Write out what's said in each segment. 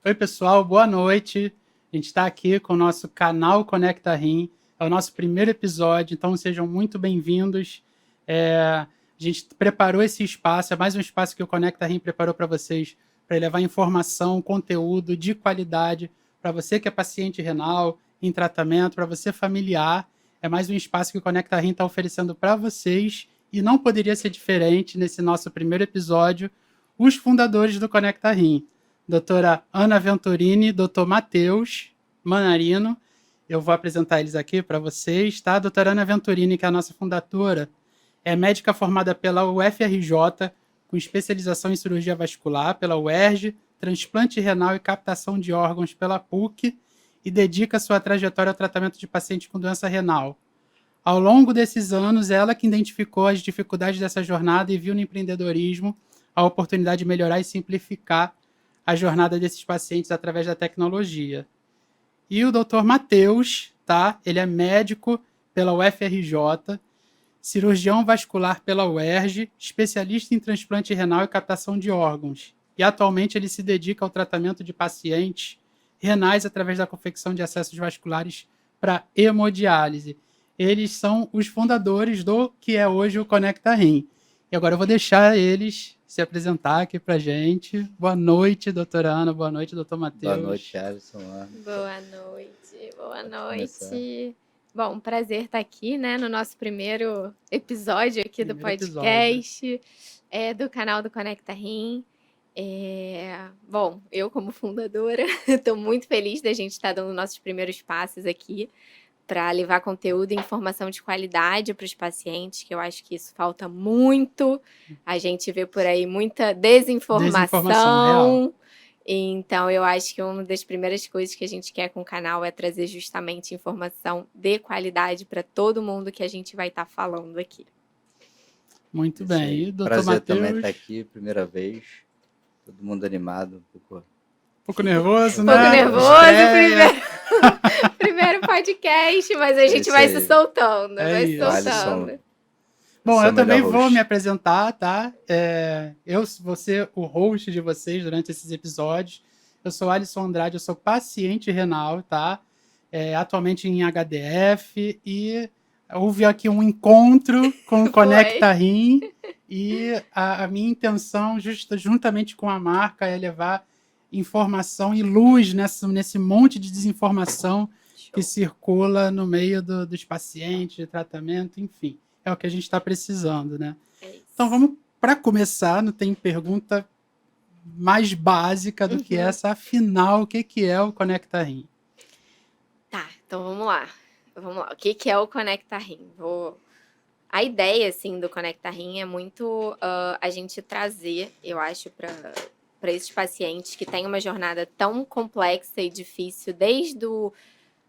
Oi, pessoal, boa noite. A gente está aqui com o nosso canal Conecta Rim. É o nosso primeiro episódio, então sejam muito bem-vindos. A gente preparou esse espaço, é mais um espaço que o Conecta Rim preparou para vocês, para levar informação, conteúdo de qualidade para você que é paciente renal, em tratamento, para você familiar. É mais um espaço que o Conecta Rim está oferecendo para vocês e não poderia ser diferente nesse nosso primeiro episódio, os fundadores do Conecta Rim. Doutora Ana Venturini, doutor Matheus Manarino. Eu vou apresentar eles aqui para vocês, tá? A doutora Ana Venturini, que é a nossa fundadora, é médica formada pela UFRJ, com especialização em cirurgia vascular, pela UERJ, transplante renal e captação de órgãos pela PUC, e dedica sua trajetória ao tratamento de pacientes com doença renal. Ao longo desses anos, ela que identificou as dificuldades dessa jornada e viu no empreendedorismo a oportunidade de melhorar e simplificar a jornada desses pacientes através da tecnologia. E o Dr. Matheus, tá? Ele é médico pela UFRJ, cirurgião vascular pela UERJ, especialista em transplante renal e captação de órgãos. E atualmente ele se dedica ao tratamento de pacientes renais através da confecção de acessos vasculares para hemodiálise. Eles são os fundadores do que é hoje o Conecta Rim. E agora eu vou deixar eles se apresentar aqui para gente. Boa noite, doutora Ana. Boa noite, doutor Matheus. Boa noite, Alisson. Boa noite. Boa noite. Bom, prazer estar aqui, né, no nosso primeiro episódio aqui do podcast, do canal do Conecta Rim. Bom, eu como fundadora estou muito feliz da gente estar dando nossos primeiros passos aqui para levar conteúdo e informação de qualidade para os pacientes, que eu acho que isso falta muito. A gente vê por aí muita desinformação. Então, eu acho que uma das primeiras coisas que a gente quer com o canal é trazer justamente informação de qualidade para todo mundo que a gente vai estar falando aqui. Muito bem. E, doutor Prazer Matheus, também estar aqui, primeira vez. Todo mundo animado, um pouco nervoso, né? Um pouco nervoso, primeiro podcast, mas a gente vai se soltando, Bom, eu também vou me apresentar, tá? Eu vou ser o host de vocês durante esses episódios. Eu sou Alisson Andrade, eu sou paciente renal, tá? Atualmente em HDF, e houve aqui um encontro com o Conecta Rim, e a minha intenção, juntamente com a marca, é levar informação e luz nesse monte de desinformação que circula no meio dos pacientes, de tratamento, enfim. É o que a gente está precisando, né? Então, vamos, para começar, não tem pergunta mais básica do que essa. Afinal, o que é o Conecta Rim? Tá, então vamos lá. O que é o Conecta Rim? A ideia, assim, do Conecta Rim é muito a gente trazer, eu acho, para esses pacientes que têm uma jornada tão complexa e difícil, desde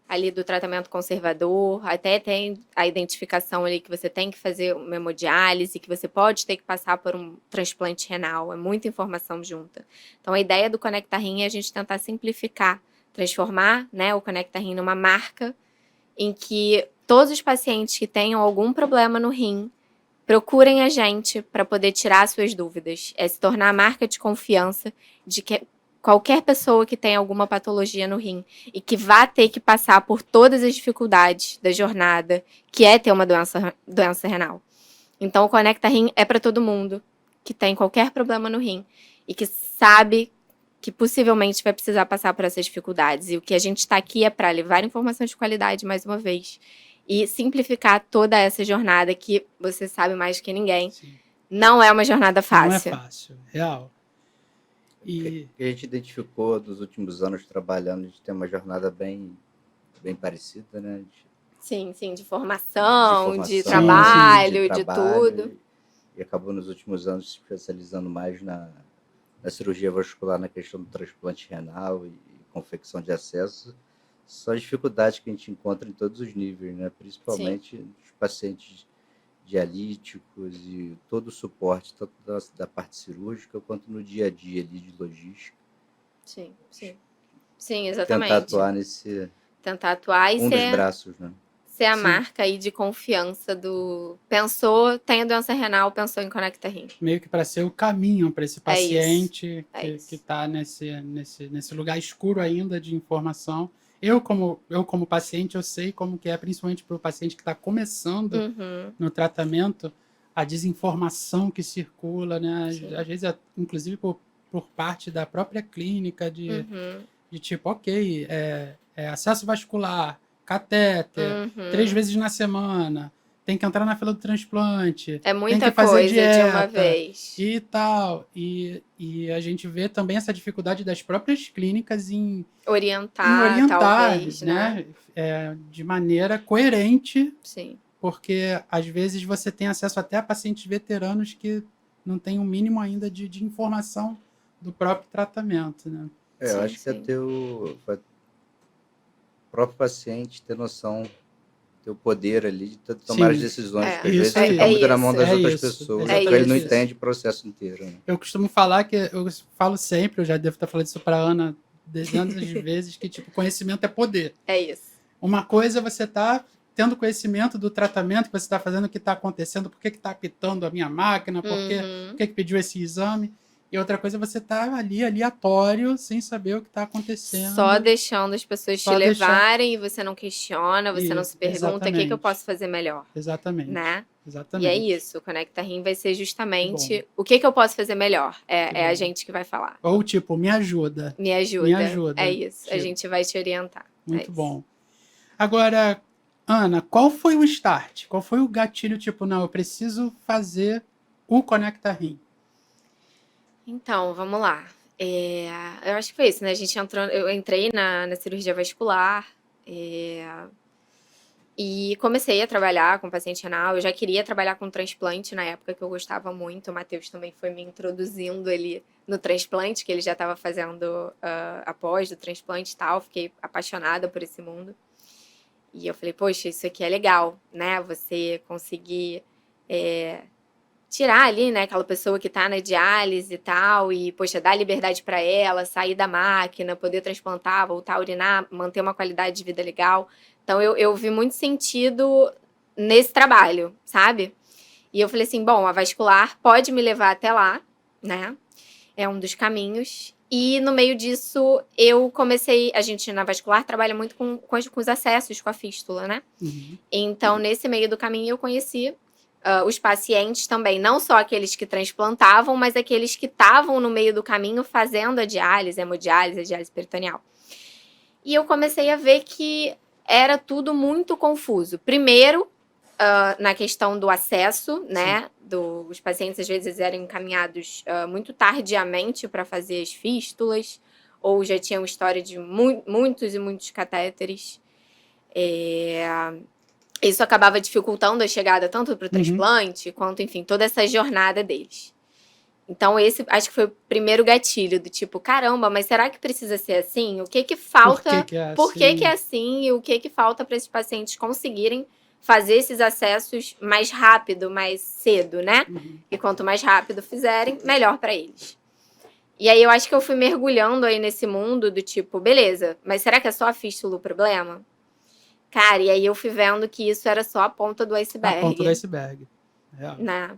ali do tratamento conservador, até tem a identificação ali que você tem que fazer uma hemodiálise, que você pode ter que passar por um transplante renal, é muita informação junta. Então, a ideia do Conecta Rim é a gente tentar simplificar, transformar, né, o Conecta Rim numa marca em que todos os pacientes que tenham algum problema no rim procurem a gente para poder tirar suas dúvidas. É se tornar a marca de confiança de que qualquer pessoa que tenha alguma patologia no rim e que vá ter que passar por todas as dificuldades da jornada, que é ter uma doença renal. Então, o Conecta Rim é para todo mundo que tem qualquer problema no rim e que sabe que possivelmente vai precisar passar por essas dificuldades. E o que a gente está aqui é para levar informação de qualidade, mais uma vez, e simplificar toda essa jornada que você sabe mais que ninguém. Sim. Não é uma jornada fácil. Não é fácil, real. E a gente identificou nos últimos anos trabalhando, a gente tem uma jornada bem parecida, né? Sim, de formação, de trabalho, de tudo. E acabou nos últimos anos se especializando mais na cirurgia vascular, na questão do transplante renal e confecção de acesso. São as dificuldades que a gente encontra em todos os níveis, né? Principalmente os pacientes dialíticos e todo o suporte, tanto da parte cirúrgica quanto no dia a dia ali de logística. Sim, exatamente. Tentar atuar nesse... Tentar atuar e dos braços, né? ser a Sim. marca aí de confiança do... Pensou, tem a doença renal, pensou em Conecta Rim. Meio que para ser o caminho para esse É isso. paciente É que isso. está nesse lugar escuro ainda de informação. Eu como paciente, eu sei como que é, principalmente para o paciente que está começando Uhum, no tratamento, a desinformação que circula, né? sim. Às vezes, inclusive por parte da própria clínica, de tipo, ok, acesso vascular, catéter, 3 Uhum. vezes na semana, tem que entrar na fila do transplante, É tem muita que fazer coisa de uma dieta vez. e tal. E a gente vê também essa dificuldade das próprias clínicas em Orientar, orientar, talvez, né? né, de maneira coerente, Sim. porque às vezes você tem acesso até a pacientes veteranos que não têm o mínimo ainda de informação do próprio tratamento, né? Eu Sim, acho que é sim. o próprio paciente ter noção, ter o poder ali de tomar as Sim, decisões, que às isso vezes fica aí. muito na mão das É outras isso, pessoas, porque ele não exatamente isso. entende o processo inteiro, né? Eu costumo falar eu falo sempre, eu já devo estar falando isso para Ana dezenas de vezes, que tipo, conhecimento é poder. É isso. Uma coisa é você tá tendo conhecimento do tratamento que você está fazendo, o que está acontecendo, por que está apitando a minha máquina, por que pediu esse exame. E outra coisa é você estar ali, aleatório, sem saber o que está acontecendo. Só deixando as pessoas te levarem e você não questiona, você não se pergunta o que eu posso fazer melhor. Exatamente. Né? Exatamente. E é isso, o Conecta Rim vai ser justamente o que eu posso fazer melhor. É a gente que vai falar. Ou tipo, me ajuda. Me ajuda. Me ajuda. É isso, tipo, a gente vai te orientar. Muito bom. Agora, Ana, qual foi o start? Qual foi o gatilho, tipo, não, eu preciso fazer o Conecta Rim? Então, vamos lá. Eu acho que foi isso, né? Eu entrei na cirurgia vascular e comecei a trabalhar com paciente renal. Eu já queria trabalhar com transplante na época, que eu gostava muito. O Matheus também foi me introduzindo ali no transplante, que ele já estava fazendo após do transplante e tal. Fiquei apaixonada por esse mundo. E eu falei, poxa, isso aqui é legal, né? Você conseguir tirar ali, né, aquela pessoa que tá na diálise e tal, e, poxa, dar liberdade para ela, sair da máquina, poder transplantar, voltar a urinar, manter uma qualidade de vida legal. Então, eu vi muito sentido nesse trabalho, sabe? E eu falei assim, bom, a vascular pode me levar até lá, né? É um dos caminhos. E no meio disso, eu comecei... A gente, na vascular, trabalha muito com os acessos, com a fístula, né? Então, nesse meio do caminho, eu conheci os pacientes também, não só aqueles que transplantavam, mas aqueles que estavam no meio do caminho fazendo a diálise, a hemodiálise, a diálise peritoneal. E eu comecei a ver que era tudo muito confuso. Primeiro, na questão do acesso, né? Os pacientes às vezes eram encaminhados muito tardiamente para fazer as fístulas, ou já tinham história de muitos e muitos catéteres. Isso acabava dificultando a chegada tanto para o transplante, quanto, enfim, toda essa jornada deles. Então, esse acho que foi o primeiro gatilho, do tipo, caramba, mas será que precisa ser assim? O que falta? Por que é assim? E o que falta para esses pacientes conseguirem fazer esses acessos mais rápido, mais cedo, né? E quanto mais rápido fizerem, melhor para eles. E aí eu acho que eu fui mergulhando aí nesse mundo do tipo, beleza, mas será que é só a fístula o problema? Cara, e aí eu fui vendo que isso era só a ponta do iceberg. A ponta do iceberg. Né?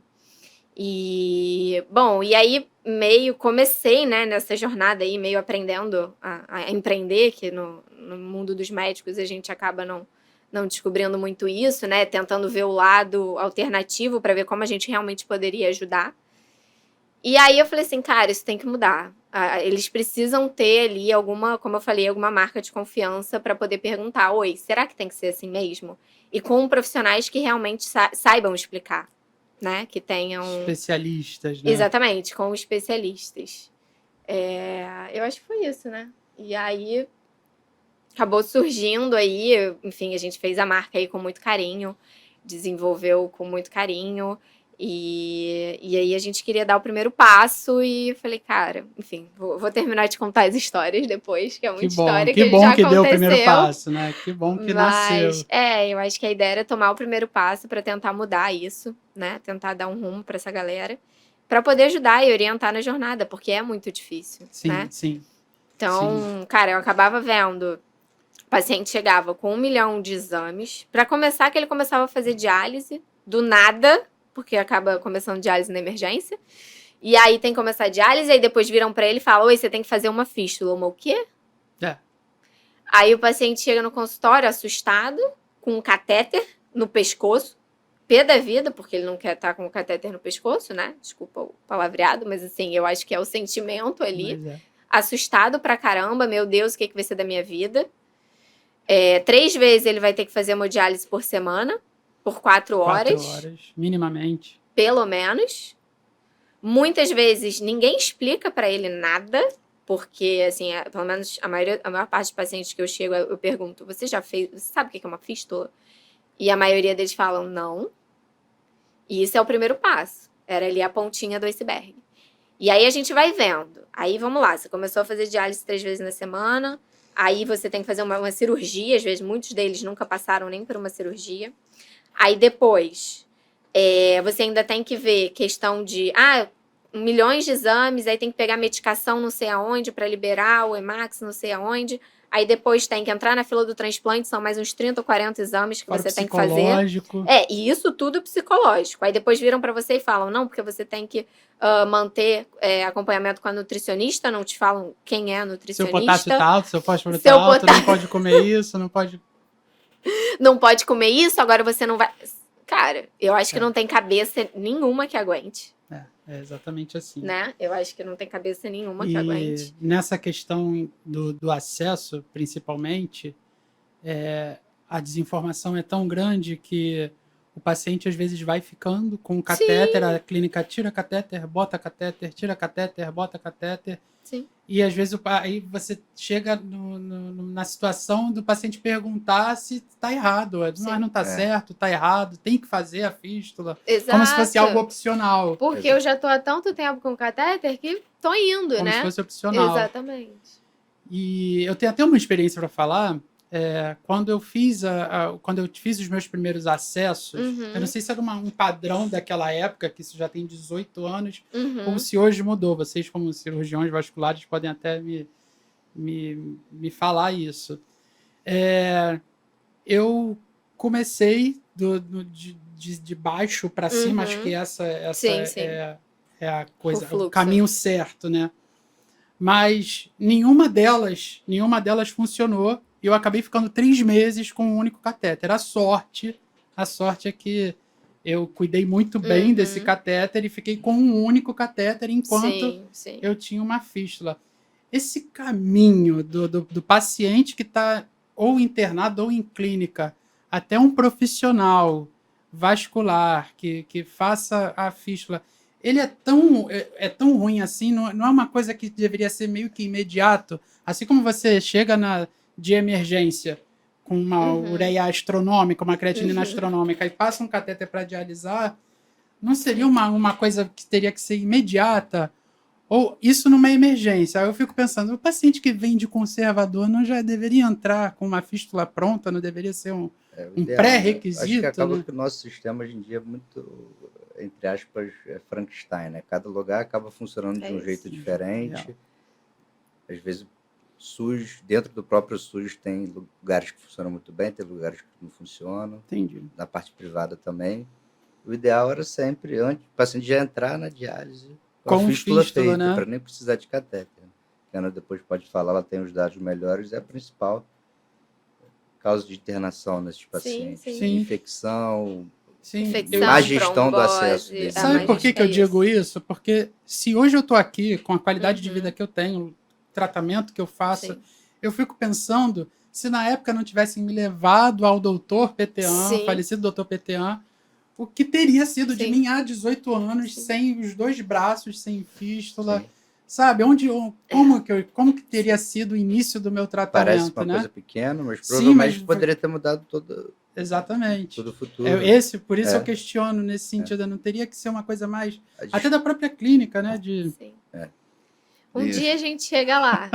E, bom, e aí meio comecei, né, nessa jornada aí, meio aprendendo a empreender, que no mundo dos médicos a gente acaba não descobrindo muito isso, né, tentando ver o lado alternativo para ver como a gente realmente poderia ajudar. E aí eu falei assim, cara, isso tem que mudar. Eles precisam ter ali alguma, como eu falei, alguma marca de confiança para poder perguntar, oi, será que tem que ser assim mesmo? E com profissionais que realmente saibam explicar, né? Que tenham... Especialistas, né? Exatamente, com especialistas. Eu acho que foi isso, né? E aí acabou surgindo aí, enfim, a gente fez a marca aí com muito carinho, desenvolveu com muito carinho. E aí a gente queria dar o primeiro passo e falei, cara, enfim, vou terminar de contar as histórias depois, que é muita história que já aconteceu. Que deu o primeiro passo, né? Que bom que nasceu. Eu acho que a ideia era tomar o primeiro passo para tentar mudar isso, né? Tentar dar um rumo para essa galera, para poder ajudar e orientar na jornada, porque é muito difícil, sim, né? Sim. Então, cara, eu acabava vendo paciente chegava com 1 milhão de exames. Para começar, que ele começava a fazer diálise do nada, porque acaba começando diálise na emergência. E aí tem que começar a diálise, aí depois viram para ele e falam: oi, você tem que fazer uma fístula. Uma o quê? É. Aí o paciente chega no consultório assustado, com um catéter no pescoço, pé da vida, porque ele não quer estar com o catéter no pescoço, né? Desculpa o palavreado, mas assim, eu acho que é o sentimento ali. Mas é. Assustado pra caramba, meu Deus, o que vai ser da minha vida? 3 vezes ele vai ter que fazer hemodiálise por semana, por 4 4 horas, horas, minimamente. pelo menos. Muitas vezes ninguém explica pra ele nada, porque, assim, pelo menos a maior parte dos pacientes que eu chego, eu pergunto: você sabe o que é uma fístula? E a maioria deles falam não. E isso é o primeiro passo. Era ali a pontinha do iceberg. E aí a gente vai vendo. Aí vamos lá, você começou a fazer diálise 3 vezes na semana, aí você tem que fazer uma cirurgia, às vezes muitos deles nunca passaram nem por uma cirurgia. Aí depois, você ainda tem que ver questão de milhões de exames, aí tem que pegar medicação não sei aonde para liberar o Emax não sei aonde. Aí depois tem que entrar na fila do transplante, são mais uns 30 ou 40 exames que Fora você tem que fazer. psicológico. E isso tudo psicológico. Aí depois viram para você e falam: não, porque você tem que manter acompanhamento com a nutricionista, não te falam quem é a Seu nutricionista. potássio tá alto, seu fósforo Seu tá alto, não pode comer isso, não pode... Não pode comer isso, agora você não vai... Cara, eu acho que não tem cabeça nenhuma que aguente, É exatamente assim. né? Eu acho que não tem cabeça nenhuma que E aguente. nessa questão do acesso, principalmente, a desinformação é tão grande que o paciente às vezes vai ficando com o catéter, a clínica tira catéter, bota catéter, tira catéter, bota catéter. Sim. E às vezes aí você chega na situação do paciente perguntar se está errado. Mas não está certo, está errado, tem que fazer a fístula. Exato. Como se fosse algo opcional. Porque eu já tô há tanto tempo com catéter que tô indo, Como né? se fosse opcional. Exatamente. E eu tenho até uma experiência para falar. Quando eu fiz os meus primeiros acessos, eu não sei se era um padrão daquela época, que isso já tem 18 anos, ou se hoje mudou. Vocês, como cirurgiões vasculares, podem até me falar isso. Eu comecei de baixo para cima, acho que essa Sim. é a coisa, O fluxo. o caminho certo, né? Mas nenhuma delas funcionou e eu acabei ficando 3 meses com um único catéter. A sorte é que eu cuidei muito bem desse catéter e fiquei com um único catéter enquanto eu tinha uma fístula. Esse caminho do paciente que está ou internado ou em clínica até um profissional vascular que faça a fístula, ele é tão ruim assim, não é uma coisa que deveria ser meio que imediato. Assim como você chega de emergência com uma ureia astronômica, uma creatinina astronômica e passa um catéter para dialisar, não seria uma coisa que teria que ser imediata? Ou isso numa emergência? Aí eu fico pensando, o paciente que vem de conservador não já deveria entrar com uma fístula pronta, não deveria ser um pré-requisito? Acho que acaba né? que o nosso sistema hoje em dia é muito, entre aspas, Frankenstein, né? Cada lugar acaba funcionando de um jeito diferente. Às vezes, SUS, dentro do próprio SUS, tem lugares que funcionam muito bem, tem lugares que não funcionam. Entendi. Na parte privada também. O ideal era sempre, antes o paciente já entrar na diálise com a fístula feita, né? para nem precisar de catéter. A Ana depois pode falar, ela tem os dados melhores, é a principal causa de internação nesses pacientes. Sim. Infecção, Infecção, gestão do trombose, acesso dele. Sabe por que eu digo isso? Porque se hoje eu estou aqui com a qualidade de vida que eu tenho, o tratamento que eu faço, eu fico pensando se na época não tivessem me levado ao doutor Petean, falecido doutor Petean, o que teria sido de mim há 18 anos, sem os 2 braços, sem fístula, sabe? Como que teria sido o início do meu tratamento, Parece uma né? coisa pequena, mas provavelmente poderia ter mudado todo Exatamente. o futuro. Por isso eu questiono nesse sentido. Não teria que ser uma coisa mais... Até da própria clínica, né? Um dia a gente chega lá.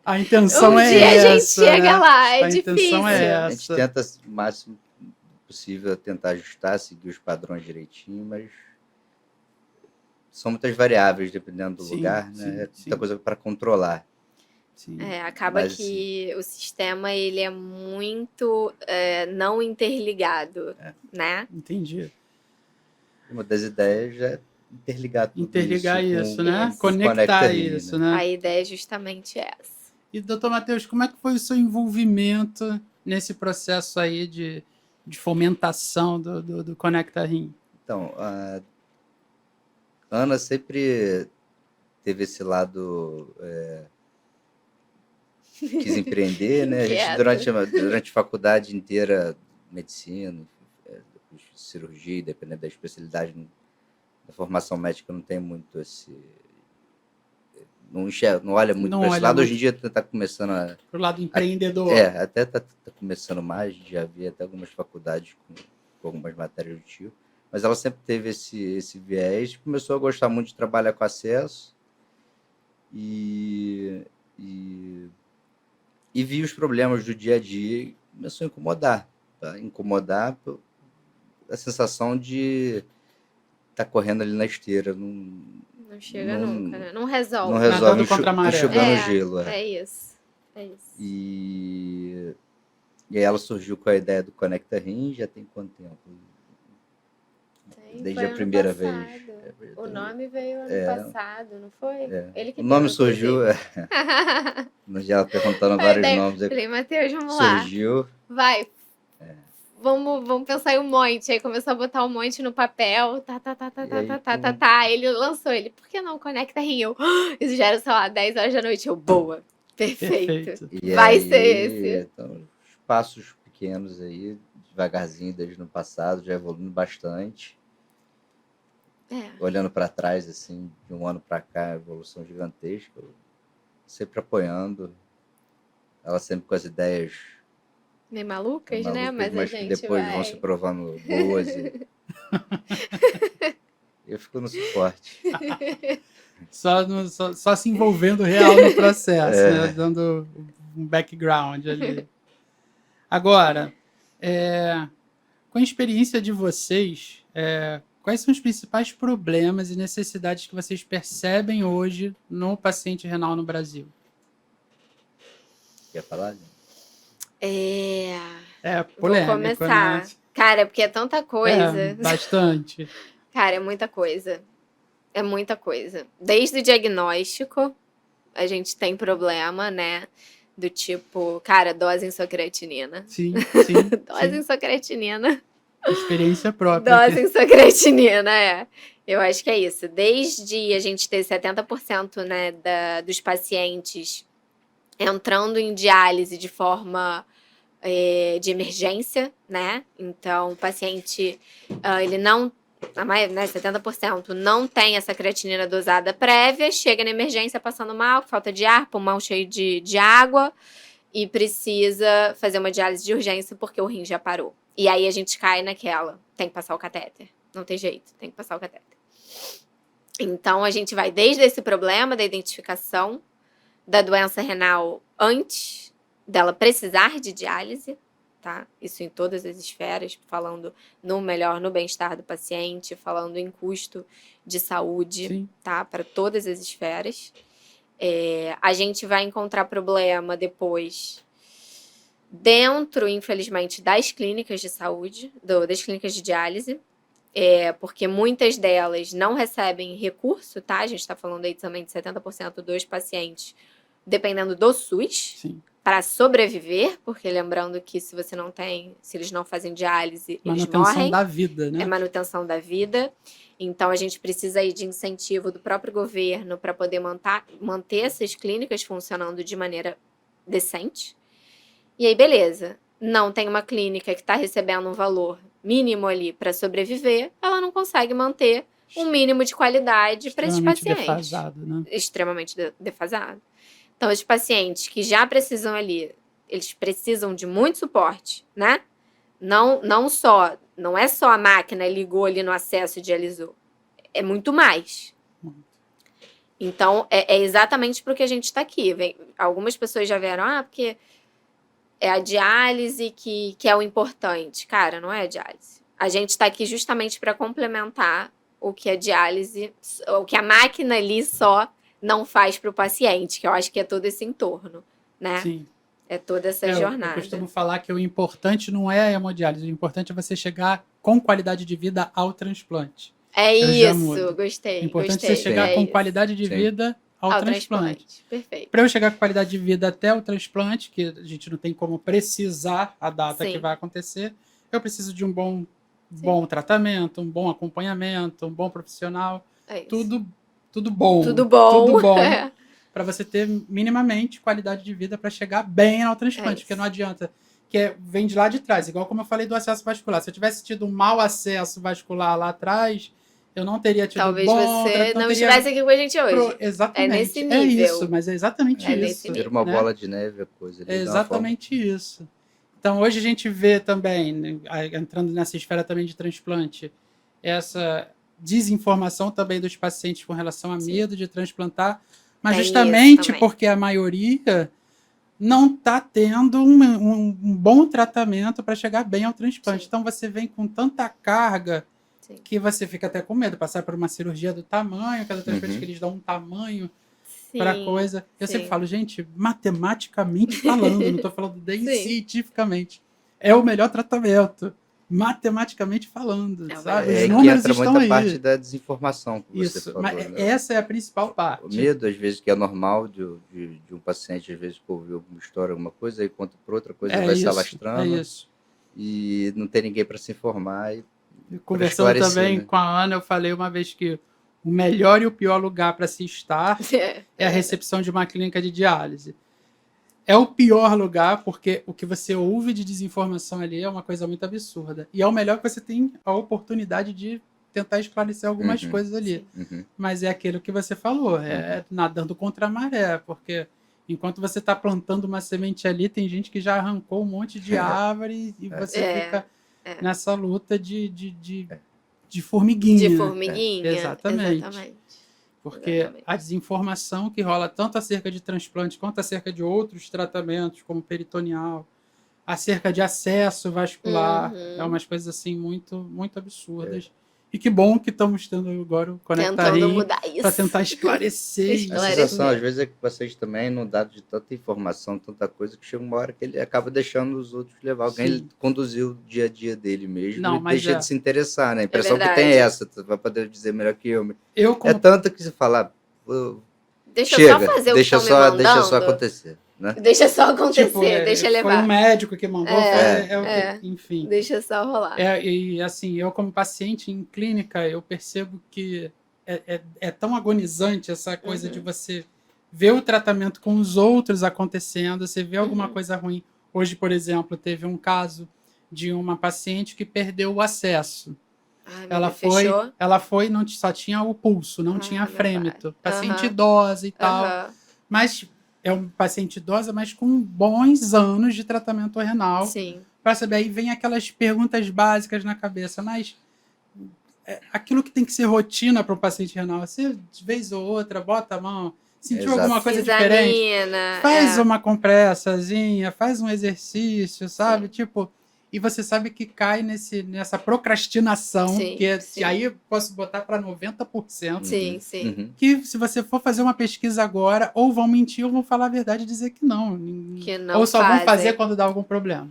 A intenção é essa. Um dia a gente chega lá, é difícil. Intenção é essa. A gente tenta o máximo possível tentar ajustar, seguir os padrões direitinho, mas são muitas variáveis dependendo do lugar, né? É muita coisa para controlar. Sim. Acaba Mas, assim, que o sistema ele é muito não interligado, né? Entendi. uma das ideias já é interligar tudo Interligar isso isso, com né? Isso. o Conectar Conecta Rim, isso, né? né? A ideia é justamente essa. E, doutor Matheus, como é que foi o seu envolvimento nesse processo aí de fomentação do Conecta Rim? Então, a Ana sempre teve esse lado, quis empreender, né? A gente, Inquieto. durante a faculdade inteira, medicina, depois cirurgia, dependendo da especialidade, da formação médica, não tem muito esse. Não olha muito Não para esse olha lado. Hoje em muito dia está começando a. pro lado empreendedor. Até está começando mais, já vi até algumas faculdades com algumas matérias do tipo. Mas ela sempre teve esse viés, começou a gostar muito de trabalhar com acesso e vi os problemas do dia a dia e começou a incomodar. Tá? Incomodar a sensação de estar correndo ali na esteira. Não chega Não, nunca, né? Não não resolve. resolve, Nadando contra a maré. enxugando gelo. É isso. E aí ela surgiu com a ideia do Conecta Rim, já tem quanto tempo? Desde Foi a ano primeira passado. vez. O nome veio ano passado, não foi? Ele que O nome deu, surgiu, já ela perguntando vários nomes. Falei, Matheus, vamos lá. Surgiu. Vai. Vamos pensar em um monte. Aí começou a botar um monte no papel. Ele lançou ele. Por que não Conecta Rio? Isso já era, sei lá, 10 horas da noite. Eu, boa. Perfeito. Vai ser esse. Então, os passos pequenos aí, devagarzinho desde no passado, já evoluindo bastante. Olhando para trás, assim, de um ano para cá, evolução gigantesca. Sempre apoiando. Ela sempre com as ideias meio malucas, né? Mas a gente que depois vai... vão se provando boas. Eu fico no suporte. Só se envolvendo real no processo, né? Dando um background ali. Agora, com a experiência de vocês, quais são os principais problemas e necessidades que vocês percebem hoje no paciente renal no Brasil? Quer falar? Polêmico, vou começar. Né? Cara, porque é tanta coisa. Bastante. Cara, é muita coisa. É muita coisa. Desde o diagnóstico, a gente tem problema, né? Do tipo, cara, dose em sua creatinina. Sim. Dose em sua creatinina. Experiência própria. Dose em sua creatinina, Eu acho que é isso. Desde a gente ter 70%, né, dos pacientes entrando em diálise de forma de emergência, né? Então, o paciente, ele não, né, 70% não tem essa creatinina dosada prévia, chega na emergência passando mal, falta de ar, pulmão cheio de água e precisa fazer uma diálise de urgência porque o rim já parou. E aí a gente cai naquela, tem que passar o catéter. Não tem jeito, tem que passar o catéter. Então, a gente vai desde esse problema da identificação da doença renal antes dela precisar de diálise, tá? Isso em todas as esferas, falando no bem-estar do paciente, falando em custo de saúde, Sim. tá? Para todas as esferas. A gente vai encontrar problema depois dentro, infelizmente, das clínicas de saúde, das clínicas de diálise, porque muitas delas não recebem recurso, tá? A gente está falando aí também de 70% dos pacientes, dependendo do SUS, para sobreviver, porque lembrando que se eles não fazem diálise, eles morrem. Manutenção da vida, né? É manutenção da vida. Então, a gente precisa aí de incentivo do próprio governo para poder manter essas clínicas funcionando de maneira decente. E aí, beleza. Não tem uma clínica que está recebendo um valor mínimo ali para sobreviver, ela não consegue manter um mínimo de qualidade para esses pacientes. Defasado, né? Extremamente defasado. Então, os pacientes que já precisam ali, eles precisam de muito suporte, né? Não é só a máquina ligou ali no acesso e dialisou. É muito mais. Então, é exatamente para o que a gente está aqui. Algumas pessoas já vieram, porque é a diálise que é o importante. Cara, não é a diálise. A gente está aqui justamente para complementar o que a diálise, o que a máquina ali só não faz para o paciente, que eu acho que é todo esse entorno, né? Sim. É toda essa Eu jornada. costumo falar que o importante não é a hemodiálise, o importante é você chegar com qualidade de vida ao transplante. É Eu já isso, mudo. O gostei, importante é gostei. você chegar É com isso. qualidade de Sim. vida ao transplante. Perfeito. Para eu chegar com qualidade de vida até o transplante, que a gente não tem como precisar a data Sim. que vai acontecer, eu preciso de um bom Sim. tratamento, um bom acompanhamento, um bom profissional, É isso. tudo bom. Tudo bom. É. Para você ter minimamente qualidade de vida para chegar bem ao transplante, porque não adianta que vem de lá de trás, igual como eu falei do acesso vascular. Se eu tivesse tido um mau acesso vascular lá atrás, eu não teria tido Talvez bom, você não não teria estivesse aqui com a gente hoje. exatamente. É nesse É nível. isso, mas é exatamente É nesse isso. nível. Vira uma né? bola de neve a coisa ali. É de uma forma- exatamente isso. Então, hoje a gente vê também, né, entrando nessa esfera também de transplante, essa desinformação também dos pacientes com relação a Sim. medo de transplantar, mas Tem isso justamente também. porque a maioria não está tendo um bom tratamento para chegar bem ao transplante. Sim. Então, você vem com tanta carga Sim. que você fica até com medo de passar por uma cirurgia do tamanho, cada transplante Uhum. que eles dão um tamanho para Sim, coisa. Eu sempre sim. falo, gente, matematicamente falando, não estou falando nem Sim. cientificamente, é o melhor tratamento, matematicamente falando, É o sabe? melhor Os É que números entra estão muita aí. parte da desinformação que você Isso, falou, mas né? essa é a principal O parte. medo, às vezes, que é normal de um paciente, às vezes, ouvir alguma história, alguma coisa, aí conta por outra coisa, É vai se isso, é alastrando isso. e não tem ninguém para se informar e para Conversando esclarecer, também né? com a Ana, eu falei uma vez que o melhor e o pior lugar para se estar é a recepção de uma clínica de diálise. É o pior lugar, porque o que você ouve de desinformação ali é uma coisa muito absurda. E é o melhor que você tem a oportunidade de tentar esclarecer algumas Uhum. coisas ali. Sim. Uhum. Mas é aquilo que você falou, é nadando contra a maré, porque enquanto você está plantando uma semente ali, tem gente que já arrancou um monte de árvore e você fica nessa luta de formiguinha. De formiguinha. Exatamente. Porque a desinformação que rola tanto acerca de transplante quanto acerca de outros tratamentos, como peritoneal, acerca de acesso vascular, é umas coisas assim muito, muito absurdas. E que bom que estamos tendo agora o Conecta Tentando Rim mudar isso. para tentar esclarecer A isso. sensação, às vezes, é que vocês também, inundados de tanta informação, tanta coisa, que chega uma hora que ele acaba deixando os outros levar. Alguém Sim. ele conduzir o dia a dia dele mesmo Não, e mas deixa de se interessar, né? A impressão que tem verdade. é essa, tu vai poder dizer melhor que eu. Eu, É como tanto que você fala, Deixa eu chega, só fazer o que deixa estão me mandando. deixa só acontecer, né? Deixa só acontecer, tipo, deixa foi levar. um médico que mandou, enfim. Deixa só rolar. E assim, eu como paciente em clínica, eu percebo que é tão agonizante essa coisa de você ver o tratamento com os outros acontecendo, você vê alguma coisa ruim. Hoje, por exemplo, teve um caso de uma paciente que perdeu o acesso. Ai, Ela foi, não só tinha o pulso, não tinha frêmito. Paciente idosa e tal. Mas é um paciente idosa, mas com bons anos de tratamento renal. Sim. Para saber, aí vem aquelas perguntas básicas na cabeça, mas aquilo que tem que ser rotina para o paciente renal, você de vez ou outra bota a mão, sentiu alguma coisa diferente, faz uma compressazinha, faz um exercício, sabe? Tipo, e você sabe que cai nessa procrastinação, aí eu posso botar para 90%. Sim. Que se você for fazer uma pesquisa agora, ou vão mentir ou vão falar a verdade e dizer que não. Ou só vão fazer quando dá algum problema.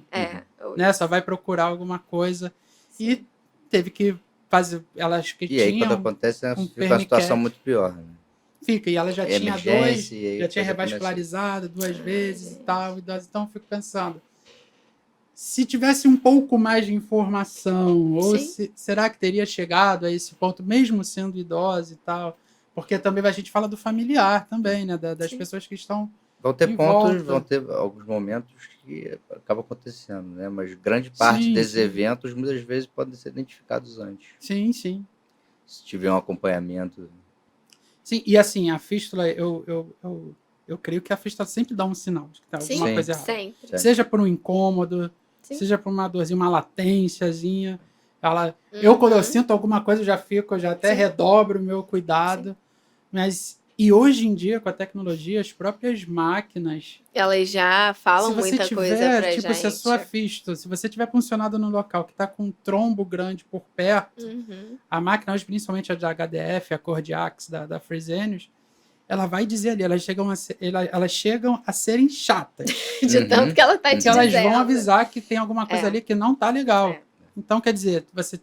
Né? Só vai procurar alguma coisa. Sim. E teve que fazer. Elas que e aí, quando acontece, fica uma situação muito pior. Né? Fica, e ela já tinha já tinha revascularizado 2 vezes e tal. Então eu fico pensando. Se tivesse um pouco mais de informação, ou será que teria chegado a esse ponto, mesmo sendo idosa e tal? Porque também a gente fala do familiar também, né? Das pessoas que estão. Vão ter vão ter alguns momentos que acaba acontecendo, né? Mas grande parte desses eventos muitas vezes podem ser identificados antes. Sim. Se tiver um acompanhamento. Sim, e assim, a fístula, eu creio que a fístula sempre dá um sinal de que tá alguma coisa errada. Sempre. Seja por um incômodo, seja por uma dorzinha, uma latênciazinha. Eu, quando eu sinto alguma coisa, eu já até redobro o meu cuidado. E hoje em dia, com a tecnologia, as próprias máquinas... Elas já falam muita coisa pra gente. Se a sua fístula, se você tiver funcionado num local que está com um trombo grande por perto, a máquina hoje, principalmente a de HDF, a Cordiax da Fresenius, ela vai dizer ali, elas chegam a serem chatas. De tanto que ela tá te Que elas vão dizendo. avisar que tem alguma coisa É. ali que não tá legal. É. Então, quer dizer, você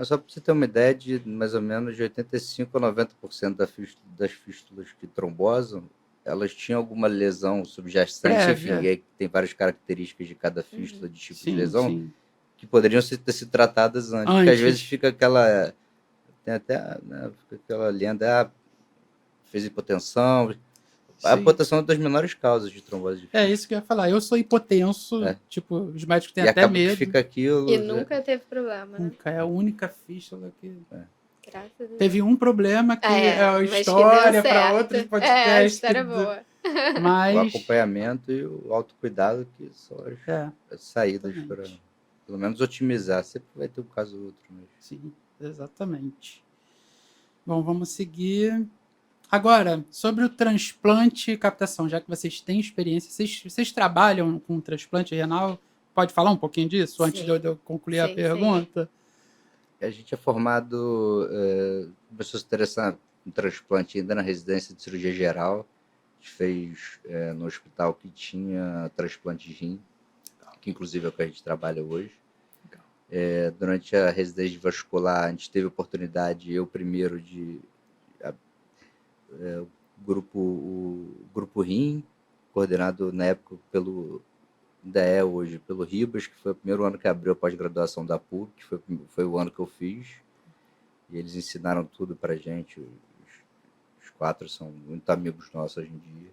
Só para você ter uma ideia, de mais ou menos de 85% a 90% das fístulas que trombosam, elas tinham alguma lesão subjacente, Prévia. enfim, e aí tem várias características de cada fístula, de tipo de sim, lesão, sim. que poderiam ter sido tratadas antes. Porque às vezes fica aquela. Tem até, né, fica aquela lenda, fez hipotensão. A Sim. hipotensão é uma das menores causas de trombose de fístula. É isso que eu ia falar. Eu sou hipotenso, É. tipo, os médicos têm E até acaba que medo. fica aquilo. E nunca teve problema, né? Nunca, é a única fístula que. Graças a Deus. Teve um problema que é a mas que história deu para certo. outros É, a podcasts. história é boa. O Mas. acompanhamento e o autocuidado, que são as saídas para, exatamente. pelo menos, otimizar. Sempre vai ter um caso ou outro. Mas... Sim, exatamente. Bom, vamos seguir. Agora, sobre o transplante e captação, já que vocês têm experiência, vocês trabalham com transplante renal? Pode falar um pouquinho disso antes de eu concluir a Sim, pergunta? A gente é formado, começou a se interessar em transplante ainda na residência de cirurgia geral. A gente fez no hospital que tinha transplante de rim, que inclusive é o que a gente trabalha hoje. Durante a residência vascular, a gente teve a oportunidade, eu primeiro, de o grupo rim, coordenado na época ainda é hoje, pelo Ribas, que foi o primeiro ano que abriu a pós-graduação da PUC, que foi o ano que eu fiz. E eles ensinaram tudo pra gente. Os 4 são muito amigos nossos hoje em dia.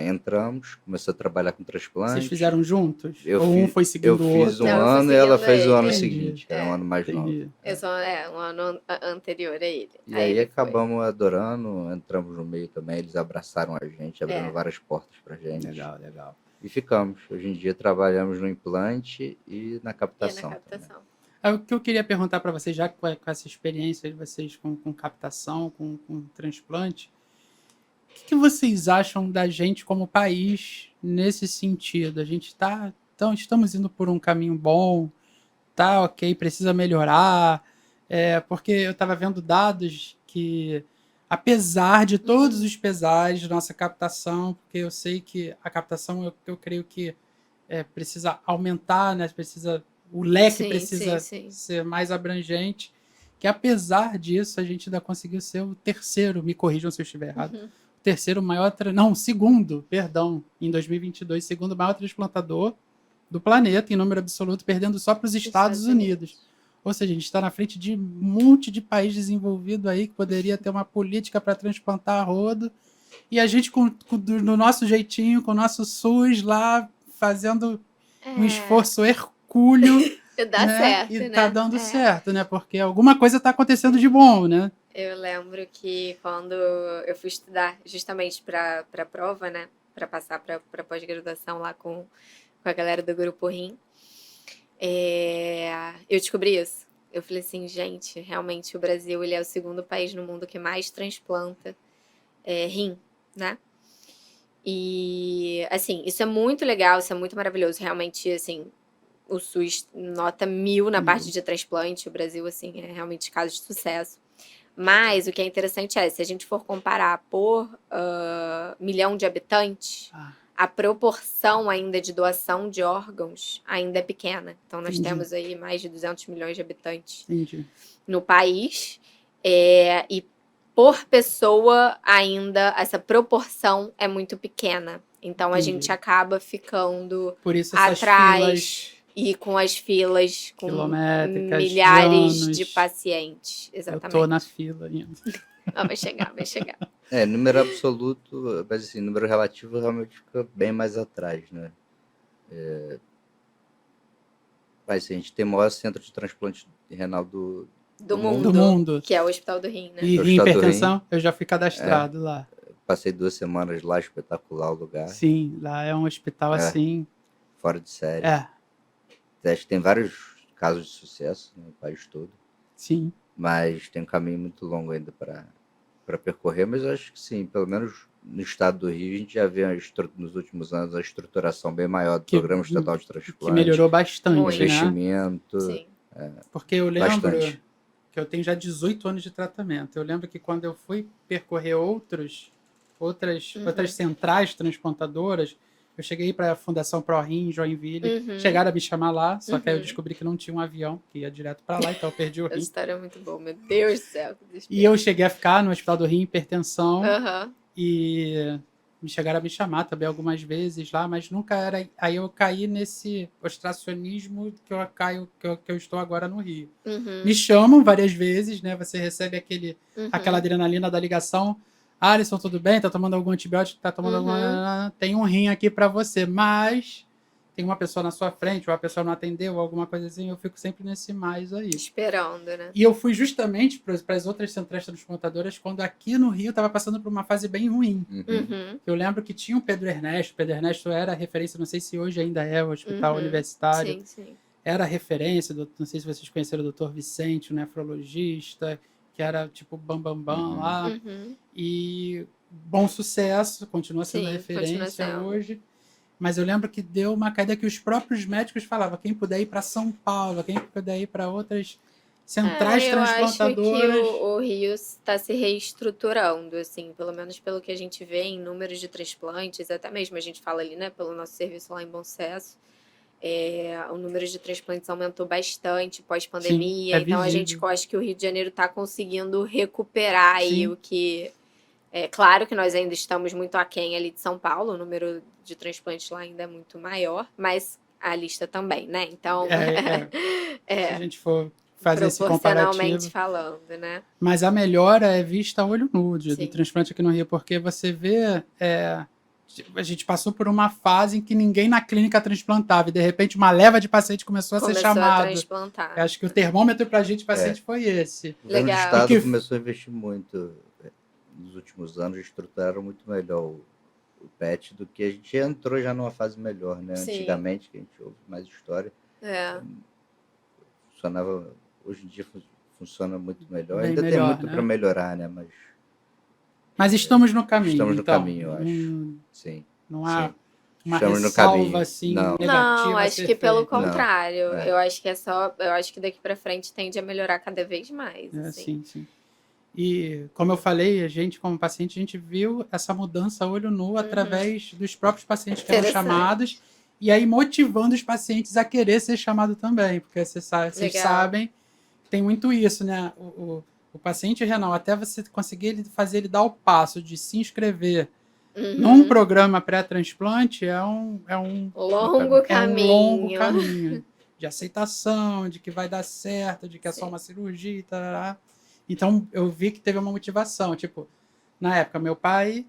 Entramos, começou a trabalhar com transplante. Vocês fizeram juntos? Eu Ou um foi seguindo o Eu fiz outro? um Não, eu fui ano e ela seguindo fez o ano ele. seguinte, que era um ano mais novo. Entendi. Eu sou um ano anterior a ele. E aí ele foi. acabamos adorando, entramos no meio também, eles abraçaram a gente, abrindo É. várias portas pra gente. Legal, legal. E ficamos. Hoje em dia trabalhamos no implante e na E captação. na captação. O que eu queria perguntar para vocês, já com essa experiência de vocês com captação, com transplante, o que vocês acham da gente como país nesse sentido? A gente estamos indo por um caminho bom, tá ok, precisa melhorar, porque eu estava vendo dados que, apesar de todos os pesares de nossa captação, porque eu sei que a captação, eu creio que precisa aumentar, né? O leque Sim, precisa sim. ser mais abrangente, que apesar disso a gente ainda conseguiu ser o terceiro, me corrijam se eu estiver errado, Uhum. segundo, perdão, em 2022, segundo maior transplantador do planeta em número absoluto, perdendo só para os Estados Unidos. Ou seja, a gente está na frente de um monte de país desenvolvido aí que poderia ter uma política para transplantar a rodo, e a gente no nosso jeitinho, com o nosso SUS lá, fazendo um esforço hercúleo, Dá né? certo, E né? tá dando certo, né? Porque alguma coisa tá acontecendo de bom, né? Eu lembro que quando eu fui estudar justamente para a prova, né? Para passar para pós-graduação lá com a galera do Grupo Rim, eu descobri isso. Eu falei assim, gente, realmente o Brasil ele é o segundo país no mundo que mais transplanta rim, né? E, assim, isso é muito legal, isso é muito maravilhoso. Realmente, assim, o SUS nota 1000 na parte de transplante. O Brasil, assim, é realmente caso de sucesso. Mas o que é interessante se a gente for comparar por milhão de habitantes, a proporção ainda de doação de órgãos ainda é pequena. Então, nós temos aí mais de 200 milhões de habitantes no país. E por pessoa ainda, essa proporção é muito pequena. Então, a gente acaba ficando por isso atrás e com as filas, com milhares de pacientes. Exatamente. Eu tô na fila ainda. Vai chegar. Número absoluto, mas assim, número relativo realmente fica bem mais atrás, né? Mas assim, a gente tem o maior centro de transplante renal do mundo, que é o Hospital do Rim, né? E hipertensão, eu já fui cadastrado lá. Passei 2 semanas lá, espetacular o lugar. Sim, lá é um hospital assim... Fora de série. Acho que tem vários casos de sucesso no país todo. Sim. Mas tem um caminho muito longo ainda para percorrer, mas eu acho que sim, pelo menos no estado do Rio, a gente já vê nos últimos anos a estruturação bem maior do Programa Estadual de Transplante. Que melhorou bastante, investimento. Sim. Porque eu lembro que eu tenho já 18 anos de tratamento. Eu lembro que quando eu fui percorrer outras centrais transplantadoras, eu cheguei para a Fundação ProRim em Joinville, chegaram a me chamar lá, só que aí eu descobri que não tinha um avião que ia direto para lá, então eu perdi o Essa rim. história é muito boa, meu Deus do céu. Que E desespero. eu cheguei a ficar no Hospital do Rim, hipertensão, Aham. e me chegaram a me chamar também algumas vezes lá, mas nunca era. Aí eu caí nesse ostracionismo que eu caio, que eu estou agora no Rio. Uhum. Me chamam várias vezes, né? Você recebe aquela Uhum. adrenalina da ligação. Alisson, tudo bem? Tá tomando algum antibiótico? Tá tomando alguma. Tem um rim aqui para você, mas tem uma pessoa na sua frente, ou a pessoa não atendeu, ou alguma coisa assim, eu fico sempre nesse mais aí. Esperando, né? E eu fui justamente para as outras centrais transplantadoras quando aqui no Rio estava passando por uma fase bem ruim. Uhum. Eu lembro que tinha o Pedro Ernesto. O Pedro Ernesto era referência, não sei se hoje ainda é, o hospital universitário. Sim, sim. Era referência, não sei se vocês conheceram o Dr. Vicente, o nefrologista, que era tipo bambambam lá. Uhum. E bom sucesso, continua sendo Sim, continua referência sendo. hoje. Mas eu lembro que deu uma caída que os próprios médicos falavam: quem puder ir para São Paulo, quem puder ir para outras centrais Eu acho que transplantadoras. o Rio está se reestruturando, assim, pelo menos pelo que a gente vê em números de transplantes, até mesmo a gente fala ali, né, pelo nosso serviço lá em Bom Sucesso, o número de transplantes aumentou bastante pós-pandemia, Sim, é então a gente visível. acha que o Rio de Janeiro está conseguindo recuperar aí Sim. o que... É claro que nós ainda estamos muito aquém ali de São Paulo, o número de transplantes lá ainda é muito maior, mas a lista também, né? Então, Se a gente for fazer esse proporcionalmente comparativo. falando, né? Mas a melhora é vista a olho nu do Sim. transplante aqui no Rio, porque você vê. A gente passou por uma fase em que ninguém na clínica transplantava, e de repente uma leva de paciente começou a ser Começou chamado. a transplantar. Eu acho que o termômetro para a gente paciente foi esse. O governo do Legal. estado Porque- começou a investir muito nos últimos anos, estruturaram muito melhor o PET do que a gente entrou já numa fase melhor, né? Sim. Antigamente, que a gente ouve mais história, É. funcionava, hoje em dia funciona muito melhor. Bem Ainda melhor, tem muito né? para melhorar, né? Mas estamos no caminho. Estamos no então. caminho, eu acho. Sim. Não há Sim. uma Estamos no ressalva caminho. assim Não. negativa. Não, a acho ser que pelo feita. contrário. Não, é. Eu acho que eu acho que daqui pra frente tende a melhorar cada vez mais. Assim. Sim. E, como eu falei, a gente, como paciente, a gente viu essa mudança a olho nu através dos próprios pacientes que eram Interessante. chamados, e aí motivando os pacientes a querer ser chamado também, porque vocês Legal. sabem, tem muito isso, né? O paciente renal, até você conseguir fazer ele dar o passo de se inscrever num programa pré-transplante, é um Longo longo caminho. caminho de aceitação, de que vai dar certo, de que é só Sim. uma cirurgia e tal. Então, eu vi que teve uma motivação. Tipo, na época, meu pai,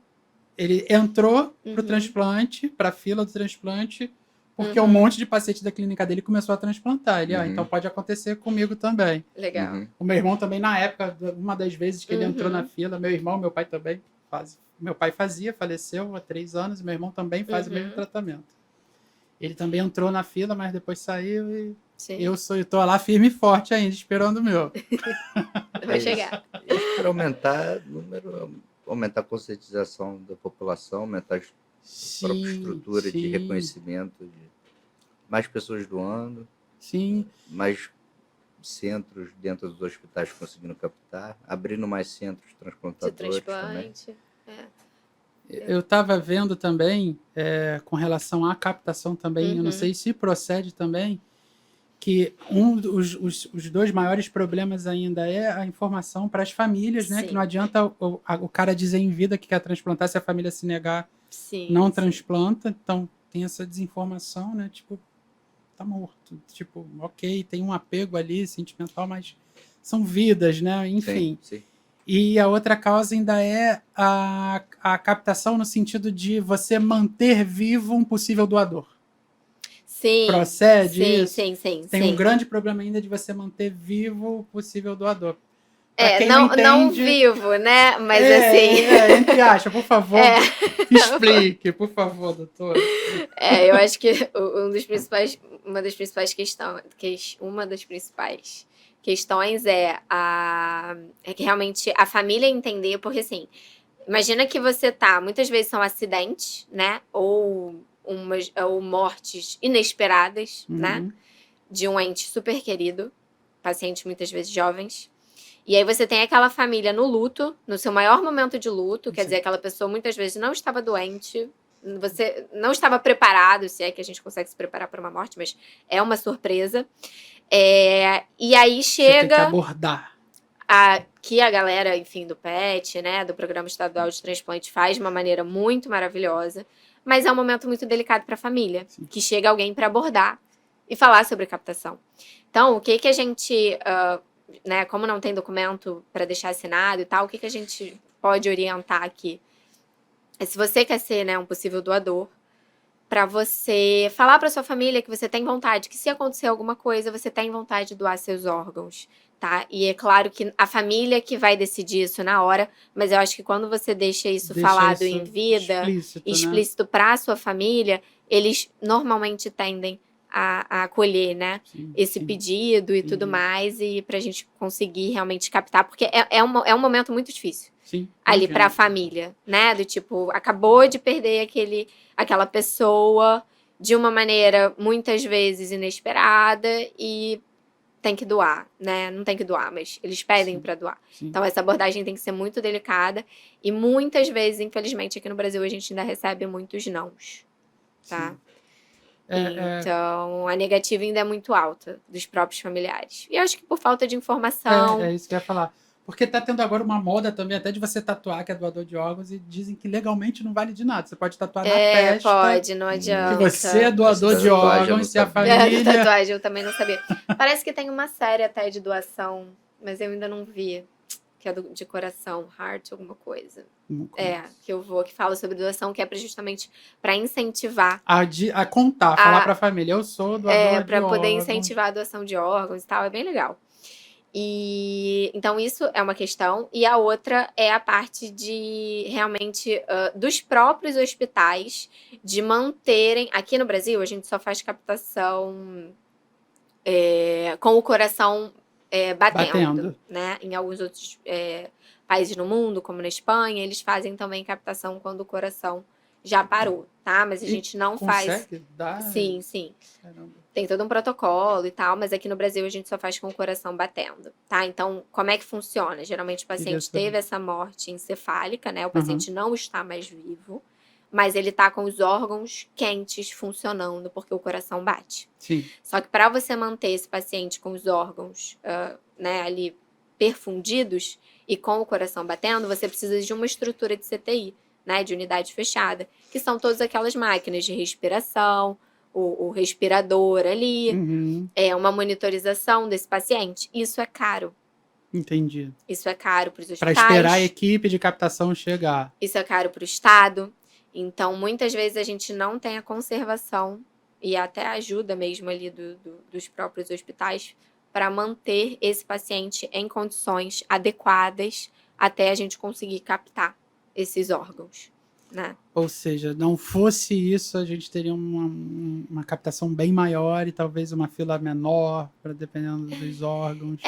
ele entrou pro transplante, pra fila do transplante, porque um monte de paciente da clínica dele começou a transplantar. Ele, então pode acontecer comigo também. Legal. O meu irmão também, na época, uma das vezes que ele entrou na fila, meu irmão, meu pai também faz. Meu pai fazia, faleceu há 3 anos, e meu irmão também faz o mesmo tratamento. Ele também entrou na fila, mas depois saiu e Sim. eu tô lá firme e forte ainda, esperando o meu. Vai chegar. Para aumentar o número, aumentar a conscientização da população, aumentar a própria estrutura de reconhecimento, de mais pessoas doando, Sim. mais centros dentro dos hospitais conseguindo captar, abrindo mais centros De transplantadores também. transplante. Eu estava vendo também, com relação à captação também, eu não sei se procede também, que os 2 maiores problemas ainda é a informação para as famílias, né? Sim. Que não adianta o cara dizer em vida que quer transplantar, se a família se negar, Sim. não sim. transplanta. Então, tem essa desinformação, né? Tipo, tá morto. Tipo, ok, tem um apego ali sentimental, mas são vidas, né? Enfim. Sim. E a outra causa ainda é a captação no sentido de você manter vivo um possível doador. Sim. Procede isso? Sim. Tem um grande problema ainda de você manter vivo o possível doador. Não vivo, né? Mas assim. Entre aspas, por favor, explique, por favor, doutor. Eu acho que uma das principais questões é que realmente a família entender, porque assim, imagina que você muitas vezes são acidentes, né? Ou mortes inesperadas, né? De um ente super querido, pacientes muitas vezes jovens. E aí você tem aquela família no luto, no seu maior momento de luto, quer Sim. dizer, aquela pessoa muitas vezes não estava doente, você não estava preparado, se é que a gente consegue se preparar para uma morte, mas é uma surpresa. E aí Você tem que chega abordar. que a galera, enfim, do PET, né, do Programa Estadual de Transplante, faz de uma maneira muito maravilhosa, mas é um momento muito delicado para a família, Sim. que chega alguém para abordar e falar sobre captação. Então, o que a gente, né, como não tem documento para deixar assinado e tal, o que a gente pode orientar aqui? Se você quer ser, né, um possível doador, para você falar para sua família que você tem vontade, que se acontecer alguma coisa, você tem vontade de doar seus órgãos, tá? E é claro que a família que vai decidir isso na hora, mas eu acho que quando você deixa isso falado Deixa em isso vida, explícito, né? explícito para a sua família, eles normalmente tendem a acolher, né? Sim, Esse sim. pedido e tudo mais, e pra gente conseguir realmente captar, porque é um momento muito difícil Sim, ali imagino. pra família, né? Do tipo, acabou de perder aquela pessoa de uma maneira muitas vezes inesperada e tem que doar, né? Não tem que doar, mas eles pedem Sim, pra doar. sim. Então essa abordagem tem que ser muito delicada e muitas vezes, infelizmente, aqui no Brasil a gente ainda recebe muitos nãos, tá? Sim. Então a negativa ainda é muito alta dos próprios familiares. E eu acho que por falta de informação. É isso que eu ia falar. Porque tá tendo agora uma moda também até de você tatuar que é doador de órgãos e dizem que legalmente não vale de nada. Você pode tatuar na testa Pode, não que adianta. você é doador Essa de tatuagem eu não órgãos se a sabia. Da família... tatuagem eu também não sabia. Parece que tem uma série até de doação, mas eu ainda não vi. Que é de coração, heart, alguma coisa. Não conheço. Que fala sobre doação, que é justamente para incentivar. A contar, falar pra família, eu sou doador de Para poder órgãos. incentivar a doação de órgãos e tal, é bem legal. E então isso é uma questão. E a outra é a parte de realmente dos próprios hospitais de manterem. Aqui no Brasil, a gente só faz captação com o coração batendo, né? Em alguns outros países no mundo, como na Espanha, eles fazem também captação quando o coração já parou, tá? Mas a gente não faz. Consegue dar? Sim, sim. Caramba. Tem todo um protocolo e tal, mas aqui no Brasil a gente só faz com o coração batendo, tá? Então, como é que funciona? Geralmente o paciente teve essa morte encefálica, né? O paciente não está mais vivo, mas ele tá com os órgãos quentes funcionando porque o coração bate. Sim. Só que para você manter esse paciente com os órgãos né, ali perfundidos e com o coração batendo, você precisa de uma estrutura de CTI, né, de unidade fechada, que são todas aquelas máquinas de respiração, o respirador ali, uma monitorização desse paciente. Isso é caro. Entendi. Isso é caro para os hospitais. Para esperar a equipe de captação chegar. Isso é caro para o Estado. Então, muitas vezes a gente não tem a conservação e até a ajuda mesmo ali dos próprios hospitais para manter esse paciente em condições adequadas até a gente conseguir captar esses órgãos, né? Ou seja, não fosse isso, a gente teria uma captação bem maior e talvez uma fila menor, dependendo dos órgãos.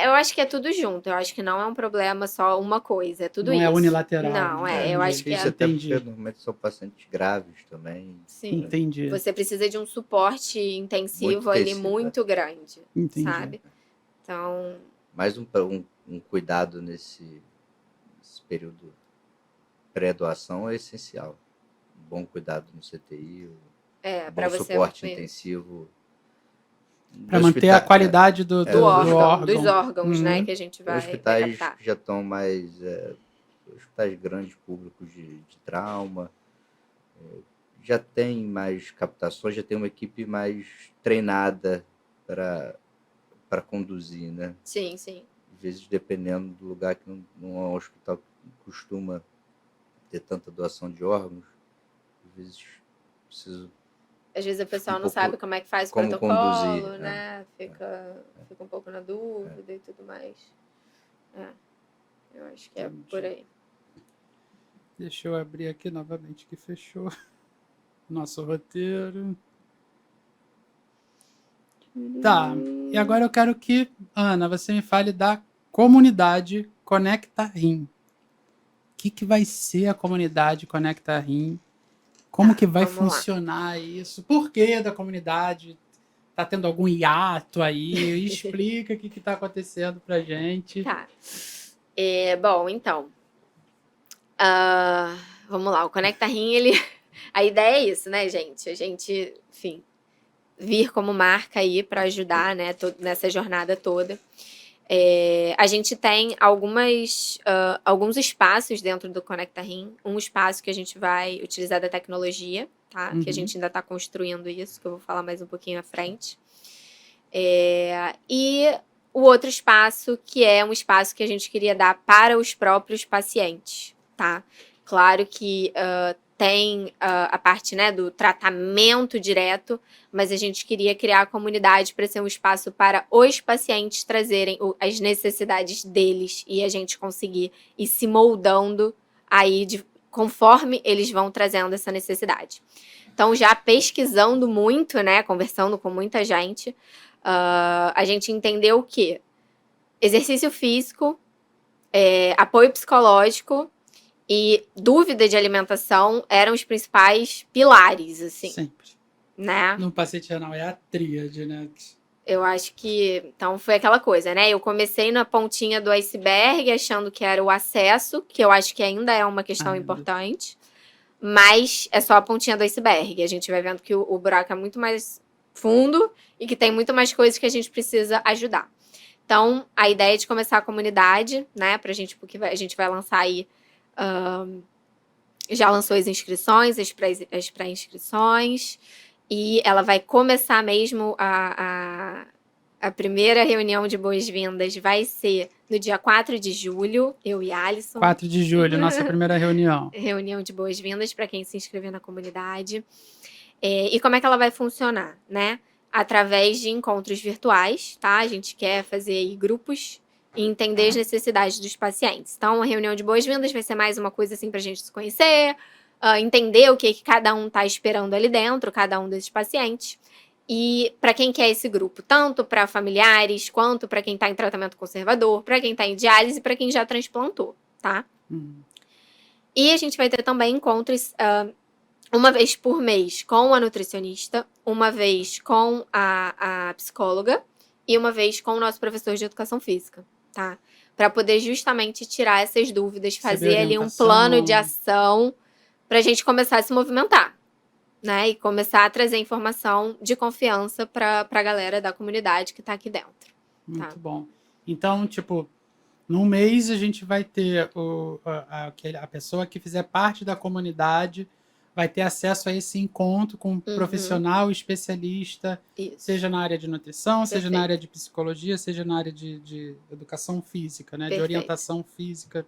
Eu acho que é tudo junto. Eu acho que não é um problema só uma coisa. É tudo não isso. Não é unilateral. Não, eu acho que Isso até porque normalmente são pacientes graves também. Sim. Entendi. Você precisa de um suporte intensivo ali muito grande. Entendi. Sabe? Então. Mais um cuidado nesse período pré-doação é essencial. Um bom cuidado no CTI, bom suporte intensivo. Para manter a qualidade do órgão. Dos órgãos, né, que a gente vai hospitais captar. que já estão mais... hospitais grandes, públicos de trauma, já tem mais captações, já tem uma equipe mais treinada para conduzir, né? Sim, sim. Às vezes, dependendo do lugar, que não é um hospital que costuma ter tanta doação de órgãos, às vezes preciso... Às vezes a pessoa não sabe como é que faz o protocolo, conduzir, né? Fica um pouco na dúvida e tudo mais. Eu acho que é por aí. Deixa eu abrir aqui novamente que fechou nosso roteiro. Tá, e agora eu quero que, Ana, você me fale da comunidade Conecta Rim. O que vai ser a comunidade Conecta Rim? Como que vai funcionar isso? Por que da comunidade? tá tendo algum hiato aí? Explica o que tá acontecendo pra gente. Tá. Bom, então. Vamos lá, o Conecta Rim, a ideia é isso, né, gente? A gente, enfim, vir como marca aí para ajudar, né, nessa jornada toda. A gente tem alguns espaços dentro do Conecta Rim. Um espaço que a gente vai utilizar da tecnologia, tá? Que a gente ainda está construindo isso, que eu vou falar mais um pouquinho à frente. E o outro espaço, que é um espaço que a gente queria dar para os próprios pacientes, tá? Claro que tem a parte, né, do tratamento direto, mas a gente queria criar a comunidade para ser um espaço para os pacientes trazerem as necessidades deles e a gente conseguir ir se moldando aí conforme eles vão trazendo essa necessidade. Então, já pesquisando muito, né, conversando com muita gente, a gente entendeu que exercício físico, apoio psicológico e dúvida de alimentação eram os principais pilares, assim. Sempre. Né? No paciente renal é a tríade, né? Eu acho que... Então, foi aquela coisa, né? Eu comecei na pontinha do iceberg, achando que era o acesso, que eu acho que ainda é uma questão importante, mas é só a pontinha do iceberg. A gente vai vendo que o buraco é muito mais fundo e que tem muito mais coisas que a gente precisa ajudar. Então, a ideia é de começar a comunidade, né? Pra gente, porque a gente vai lançar aí... já lançou as inscrições, as pré-inscrições, e ela vai começar mesmo a primeira reunião de boas-vindas vai ser no dia 4 de julho, eu e Alisson. 4 de julho, nossa primeira reunião. Reunião de boas-vindas para quem se inscrever na comunidade. E como é que ela vai funcionar, né? Através de encontros virtuais, tá? A gente quer fazer aí grupos e entender as necessidades dos pacientes. Então, a reunião de boas-vindas vai ser mais uma coisa assim para a gente se conhecer, entender o que cada um está esperando ali dentro, cada um desses pacientes. E para quem quer esse grupo, tanto para familiares, quanto para quem está em tratamento conservador, para quem está em diálise e para quem já transplantou, tá? E a gente vai ter também encontros uma vez por mês com a nutricionista, uma vez com a psicóloga e uma vez com o nosso professor de educação física, tá? Para poder justamente tirar essas dúvidas, fazer ali um plano de ação para a gente começar a se movimentar, né? E começar a trazer informação de confiança para a galera da comunidade que está aqui dentro. Muito bom. Então, tipo, num mês a gente vai ter a pessoa que fizer parte da comunidade vai ter acesso a esse encontro com um profissional especialista, seja na área de nutrição, seja na área de psicologia, seja na área de educação física, né? De orientação física,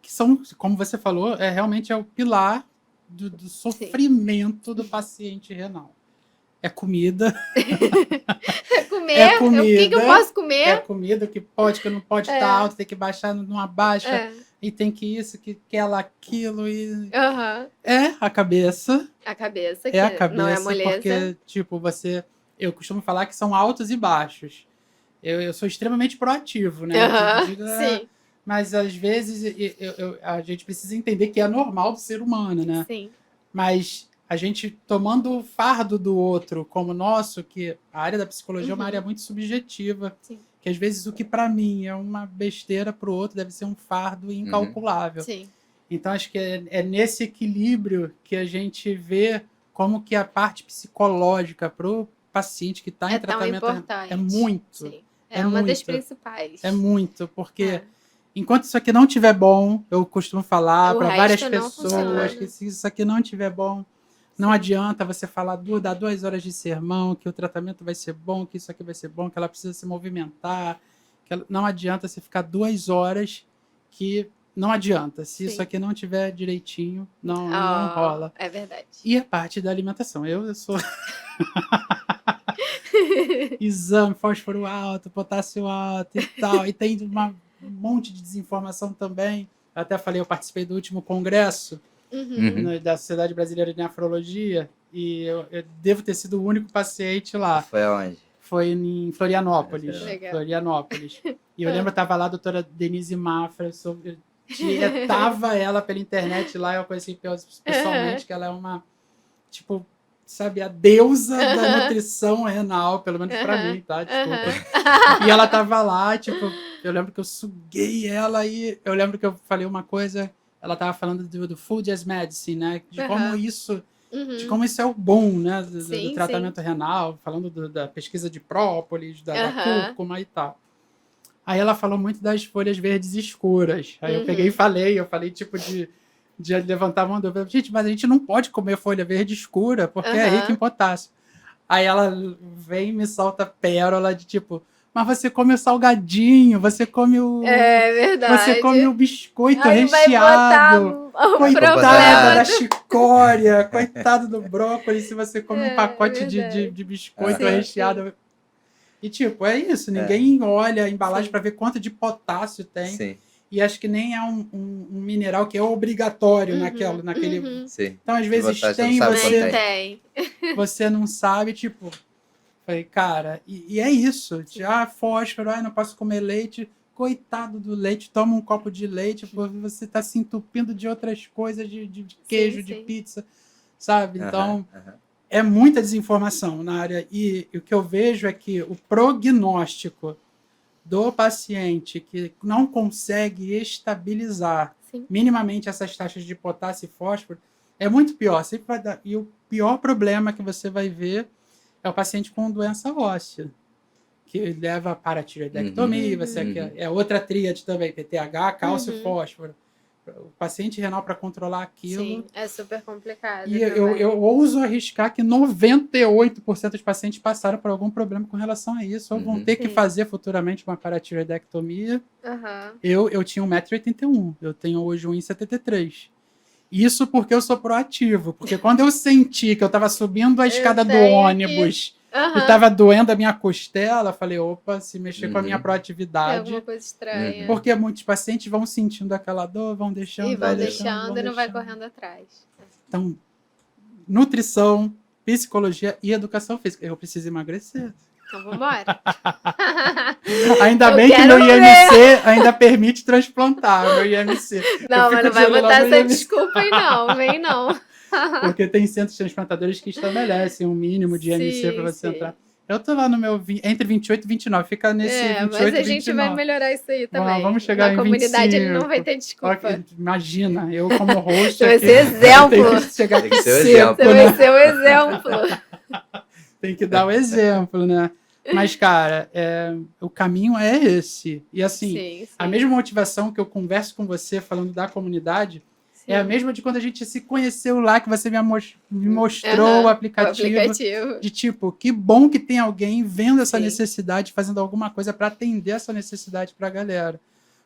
que são, como você falou, realmente é o pilar do sofrimento do paciente renal. É comida. É comida. O que eu posso comer? É comida, que pode, que não pode estar alto, tem que baixar, não abaixa. E tem que isso, que ela, aquilo. E... É a cabeça. A cabeça, que a cabeça, não é moleza. Porque, tipo, eu costumo falar que são altos e baixos. Eu sou extremamente proativo, né? Sim. Mas, às vezes, a gente precisa entender que é normal do ser humano, né? Sim. Mas a gente tomando o fardo do outro como nosso, que a área da psicologia é uma área muito subjetiva, que às vezes o que para mim é uma besteira, para o outro deve ser um fardo incalculável. Sim. Então acho que é nesse equilíbrio que a gente vê como que a parte psicológica para o paciente que está em tratamento tão importante. É muito. Sim. É uma das principais. É muito, porque enquanto isso aqui não estiver bom, eu costumo falar para várias pessoas que se isso aqui não estiver bom, não adianta você falar, dar 2 horas de sermão, que o tratamento vai ser bom, que isso aqui vai ser bom, que ela precisa se movimentar. Não adianta você ficar 2 horas que não adianta. Se isso aqui não tiver direitinho, não rola. É verdade. E a parte da alimentação. Eu sou... Exame, fósforo alto, potássio alto e tal. E tem um monte de desinformação também. Eu até falei, eu participei do último congresso da Sociedade Brasileira de Nefrologia e eu devo ter sido o único paciente lá. Foi aonde? Foi em Florianópolis. Legal. Florianópolis. E eu lembro, estava lá a doutora Denise Mafra, eu diretava ela pela internet lá, eu conheci pessoalmente que ela é uma, tipo, sabe, a deusa da nutrição renal, pelo menos pra mim, tá? Desculpa. E ela tava lá, tipo, eu lembro que eu suguei ela e eu lembro que eu falei uma coisa, ela tava falando do food as medicine, né? De como isso, de como isso é o bom, né? Do Sim, tratamento renal, falando da pesquisa de própolis, da Aham. cúrcuma e tal. Aí ela falou muito das folhas verdes escuras. Aí eu peguei e eu falei tipo de levantar a mão e eu falei, gente, mas a gente não pode comer folha verde escura, porque é rica em potássio. Aí ela vem e me solta pérola de tipo, mas você come o salgadinho, você come o. É verdade. Você come o biscoito Aí vai recheado. botar o Coitada problema. da chicória, coitado do brócolis, se você come um pacote verdade. de biscoito Sim, recheado. E tipo, é isso, É. ninguém olha a embalagem Sim. para ver quanto de potássio tem. Sim, E acho que nem é um mineral que é obrigatório naquele. sim. Então, às De vezes potássio, tem, não sabe você, quanto Nem tem. você não sabe, tipo. Falei, cara, e é isso. Fósforo, não posso comer leite. Coitado do leite, toma um copo de leite, pô, você tá se entupindo de outras coisas, de queijo, de sim. pizza, sabe? Então, Aham. é muita desinformação na área. E o que eu vejo é que o prognóstico do paciente que não consegue estabilizar Sim. minimamente essas taxas de potássio e fósforo é muito pior. Sempre vai dar. E o pior problema que você vai ver é o paciente com doença óssea, que leva a paratiroidectomia, é outra tríade também, PTH, cálcio e fósforo. O paciente renal para controlar aquilo. Sim, é super complicado. E eu ouso arriscar que 98% dos pacientes passaram por algum problema com relação a isso, ou vão ter que fazer futuramente uma paratiroidectomia. Eu tinha 1,81 m, eu tenho hoje 1,73 m. Isso porque eu sou proativo, porque quando eu senti que eu estava subindo a escada do ônibus e estava doendo a minha costela, eu falei, opa, se mexer com a minha É proatividade. alguma coisa estranha. Porque muitos pacientes vão sentindo aquela dor, vão deixando, E vão deixando e não vai correndo atrás. Então, nutrição, psicologia e educação física. Eu preciso emagrecer. Então vambora. Ainda Eu bem que quero meu IMC ainda permite transplantar, meu IMC. Não, Eu mas fico não vai de olho lá botar no essa IMC. desculpa aí não, vem não. Porque tem centros transplantadores que estabelecem um mínimo de IMC para você entrar. Eu tô lá no meu entre 28 e 29, fica nesse 28 mas a e 29. gente vai melhorar isso aí também. Vamos chegar em 25. Na comunidade ele não vai ter desculpa. Ok, imagina, eu como host Você vai aqui, ser exemplo. tenho que chegar Tem que ser o seco, exemplo. Você né? vai ser o exemplo. Tem que dar o exemplo, né? Mas, cara, o caminho é esse. E, assim, Sim. a mesma motivação que eu converso com você falando da comunidade é a mesma de quando a gente se conheceu lá, que você me mostrou o aplicativo. De tipo, que bom que tem alguém vendo essa necessidade, fazendo alguma coisa para atender essa necessidade para a galera.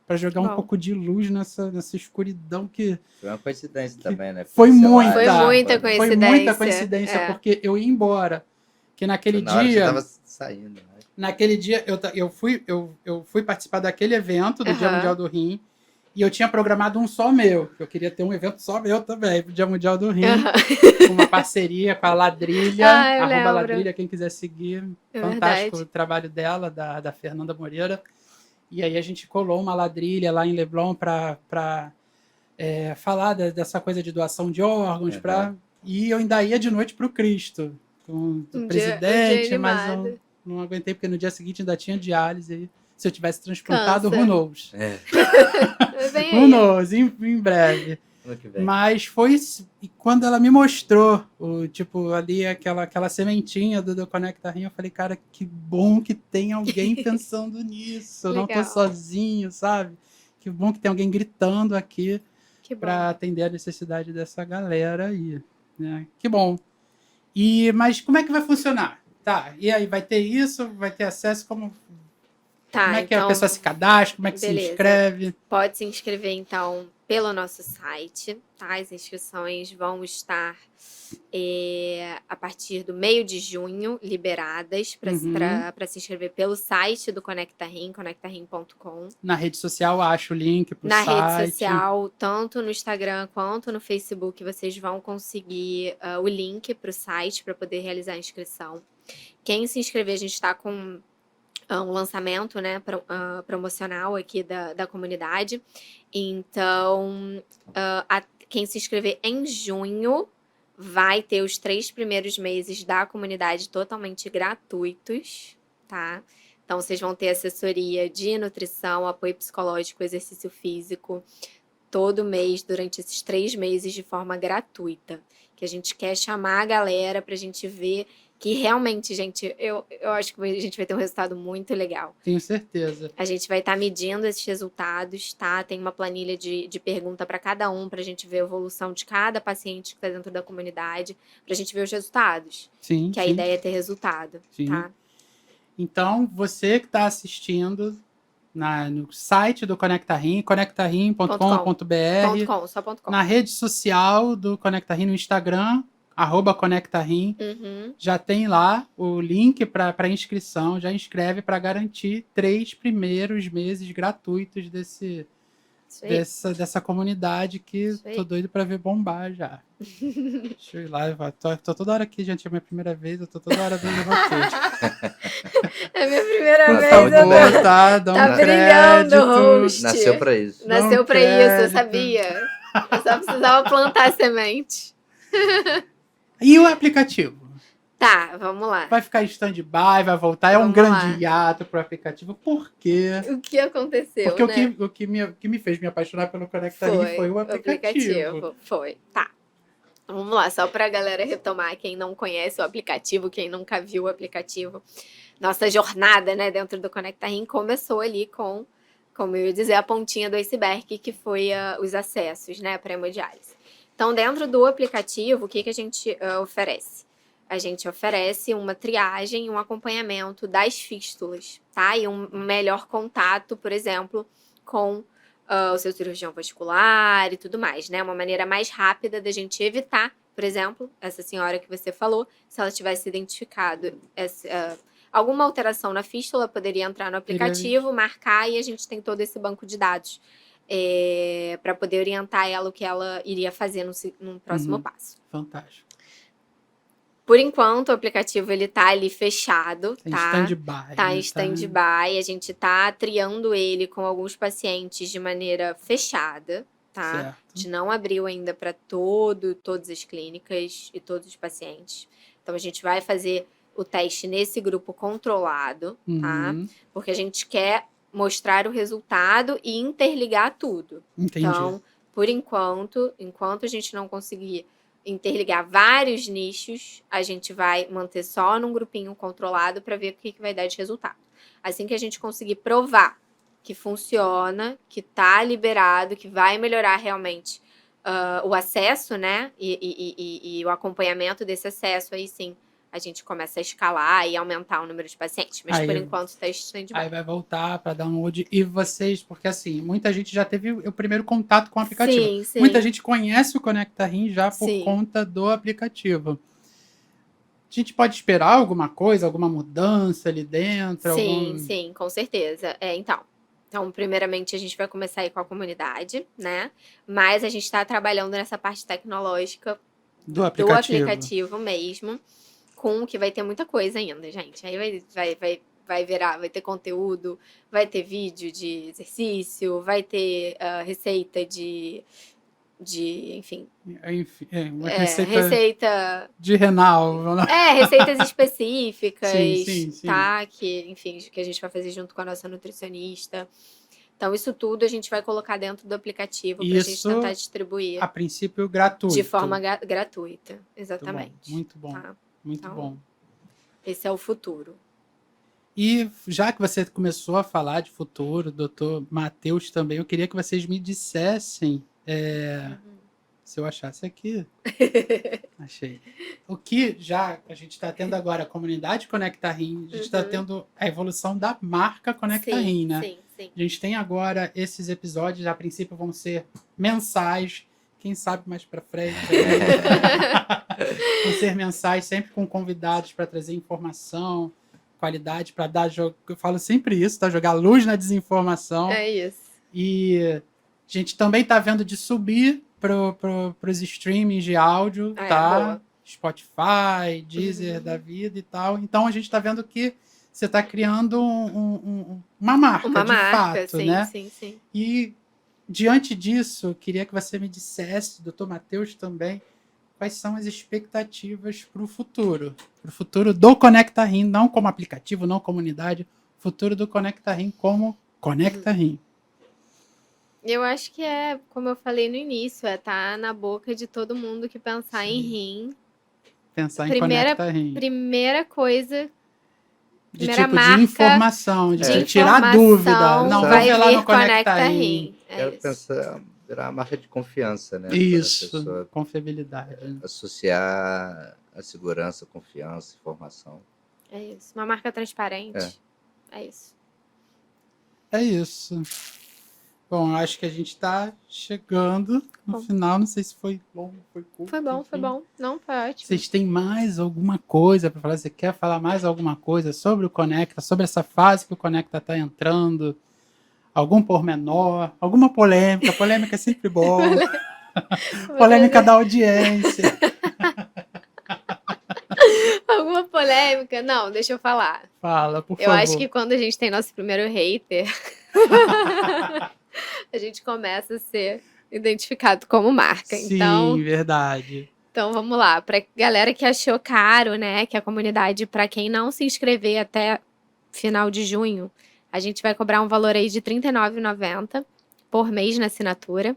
Para jogar um pouco de luz nessa escuridão que... Foi uma coincidência também, né? Foi muita coincidência. Porque eu ia embora. Que naquele Na hora que você dia... tava saindo, né? Naquele dia, eu fui participar daquele evento do Dia Mundial do Rim, e eu tinha programado um só meu. Eu queria ter um evento só meu também, pro Dia Mundial do Rim, uma parceria com a Ladrilha, @Ladrilha, quem quiser seguir. Fantástico o trabalho dela, da Fernanda Moreira. E aí a gente colou uma ladrilha lá em Leblon para falar dessa coisa de doação de órgãos. E eu ainda ia de noite para o Cristo, com o presidente, mas eu não aguentei, porque no dia seguinte ainda tinha diálise. E se eu tivesse transplantado, who knows? Who knows, em breve. Mas foi quando ela me mostrou ali aquela sementinha do Conecta Rim, eu falei, cara, que bom que tem alguém pensando nisso. Eu não tô sozinho, sabe? Que bom que tem alguém gritando aqui para atender a necessidade dessa galera aí, né? Que bom. Mas como é que vai funcionar? Tá, e aí vai ter isso, vai ter acesso, como é que a pessoa se cadastra, como é que se inscreve? Pode se inscrever, então, pelo nosso site, tá? As inscrições vão estar a partir do meio de junho liberadas para se inscrever pelo site do Conecta Rim, conectarim.com. Na rede social, acho o link pro site. Na rede social, tanto no Instagram quanto no Facebook, vocês vão conseguir o link para o site para poder realizar a inscrição. Quem se inscrever, a gente está com um lançamento, né, promocional aqui da comunidade. Então, quem se inscrever em junho vai ter os 3 primeiros meses da comunidade totalmente gratuitos, tá? Então, vocês vão ter assessoria de nutrição, apoio psicológico, exercício físico, todo mês, durante esses 3 meses, de forma gratuita. Que a gente quer chamar a galera pra gente ver que realmente, gente, eu acho que a gente vai ter um resultado muito legal. Tenho certeza. A gente vai estar medindo esses resultados, tá? Tem uma planilha de pergunta para cada um, pra gente ver a evolução de cada paciente que está dentro da comunidade, pra gente ver os resultados. Sim, Que a sim, ideia é ter resultado, sim. tá? Então, você que está assistindo no site do Conecta Rim, conectarim.com.br, .com, só .com. na rede social do Conecta Rim, no Instagram, @ConectaRim, Uhum. já tem lá o link para inscrição, já inscreve para garantir 3 primeiros meses gratuitos Isso aí. dessa comunidade que Isso aí. tô doido para ver bombar já. Deixa eu ir lá, tô toda hora aqui, gente, é a minha primeira vez, eu tô toda hora vendo vocês. É minha primeira Por vez, favor, eu tô... Tá, dá um Tá brilhando, crédito. host. Nasceu pra isso. Nasceu Não pra isso, eu crédito. sabia. Eu só precisava plantar a semente. E o aplicativo? Tá, vamos lá. Vai ficar em stand-by, vai voltar? É um Vamos grande lá. hiato pro aplicativo. Por quê? O que aconteceu, Porque né? o que me fez me apaixonar pelo Conecta Rim foi o aplicativo. Foi, tá. Vamos lá, só pra galera retomar, quem não conhece o aplicativo, quem nunca viu o aplicativo. Nossa jornada, né, dentro do Conecta Rim começou ali com, como eu ia dizer, a pontinha do iceberg, que foi os acessos, né, para hemodiálise. Então, dentro do aplicativo, o que a gente oferece? A gente oferece uma triagem e um acompanhamento das fístulas, tá? E um melhor contato, por exemplo, com o seu cirurgião vascular e tudo mais, né? Uma maneira mais rápida da gente evitar, por exemplo, essa senhora que você falou, se ela tivesse identificado alguma alteração na fístula, poderia entrar no aplicativo, marcar, e a gente tem todo esse banco de dados para poder orientar ela o que ela iria fazer no próximo passo. Fantástico. Por enquanto, o aplicativo ele tá ali fechado, Em tá? stand-by. Tá né? em stand-by, a gente tá triando ele com alguns pacientes de maneira fechada, tá? Certo. A gente não abriu ainda para todas as clínicas e todos os pacientes. Então, a gente vai fazer o teste nesse grupo controlado, tá? Uhum. Porque a gente quer mostrar o resultado e interligar tudo. Entendi. Então, por enquanto a gente não conseguir interligar vários nichos, a gente vai manter só num grupinho controlado para ver o que vai dar de resultado. Assim que a gente conseguir provar que funciona, que tá liberado, que vai melhorar realmente o acesso, né? E o acompanhamento desse acesso, aí sim a gente começa a escalar e aumentar o número de pacientes. Mas Aí- por enquanto está stand-by. Aí vai voltar para download. E vocês, porque assim, muita gente já teve o primeiro contato com o aplicativo. Sim, sim. Muita gente conhece o Conecta Rim já por Sim. conta do aplicativo. A gente pode esperar alguma coisa, alguma mudança ali dentro? Sim, sim, com certeza. Então, primeiramente, a gente vai começar aí com a comunidade, né? Mas a gente está trabalhando nessa parte tecnológica Do do aplicativo. aplicativo mesmo, com que vai ter muita coisa ainda, gente. Aí vai ter conteúdo, vai ter vídeo de exercício, vai ter receita enfim, Enfim, uma receita de renal. receitas específicas, Sim. tá? Que, enfim, que a gente vai fazer junto com a nossa nutricionista. Então, isso tudo a gente vai colocar dentro do aplicativo pra gente Isso, tentar distribuir A princípio, gratuito. de forma gratuita. Exatamente. Muito bom. Tá? Muito Então, bom. Esse é o futuro. E já que você começou a falar de futuro, doutor Matheus também, eu queria que vocês me dissessem, se eu achasse aqui, achei, o que já a gente está tendo agora, a comunidade Conecta Rim, a gente está tendo a evolução da marca Conecta Rim, né? Sim. A gente tem agora esses episódios, a princípio vão ser mensais, quem sabe mais para frente. Vão ser mensais, sempre com convidados para trazer informação, qualidade, para dar jogo. Eu falo sempre isso, tá? Jogar luz na desinformação. É isso. E a gente também tá vendo de subir pros streamings de áudio, tá? Boa. Spotify, Deezer da vida e tal. Então a gente tá vendo que você tá criando uma marca, Uma de marca, fato, sim, né? sim. E diante disso, eu queria que você me dissesse, doutor Matheus também, quais são as expectativas para o futuro. Para o futuro do Conecta Rim, não como aplicativo, não como unidade. Futuro do Conecta Rim como Conecta Rim. Eu acho que como eu falei no início, tá na boca de todo mundo que pensar em rim. Pensar em Conecta Rim. Primeira coisa, De primeira tipo marca de informação, de de tirar informação dúvida. Não, vai vai lá vir no Conecta Conecta Rim. Rim. Quero isso. pensar, virar uma marca de confiança, né? Para a Isso, pessoa confiabilidade. associar a segurança, confiança, informação. É isso. Uma marca transparente. É isso. É isso. Bom, acho que a gente está chegando no Bom. final. Não sei se foi longo, foi curto. Foi bom, enfim. foi bom. Não, foi ótimo. Vocês têm mais alguma coisa para falar? Você quer falar mais alguma coisa sobre o Conecta, sobre essa fase que o Conecta está entrando? Algum pormenor? Alguma polêmica? Polêmica é sempre bom. Polêmica da audiência. Alguma polêmica? Não, deixa eu falar. Fala, por Eu favor. acho que quando a gente tem nosso primeiro hater, a gente começa a ser identificado como marca. Sim, verdade. Então vamos lá. Pra galera que achou caro, né, que a comunidade, pra quem não se inscrever até final de junho, a gente vai cobrar um valor aí de R$ 39,90 por mês na assinatura.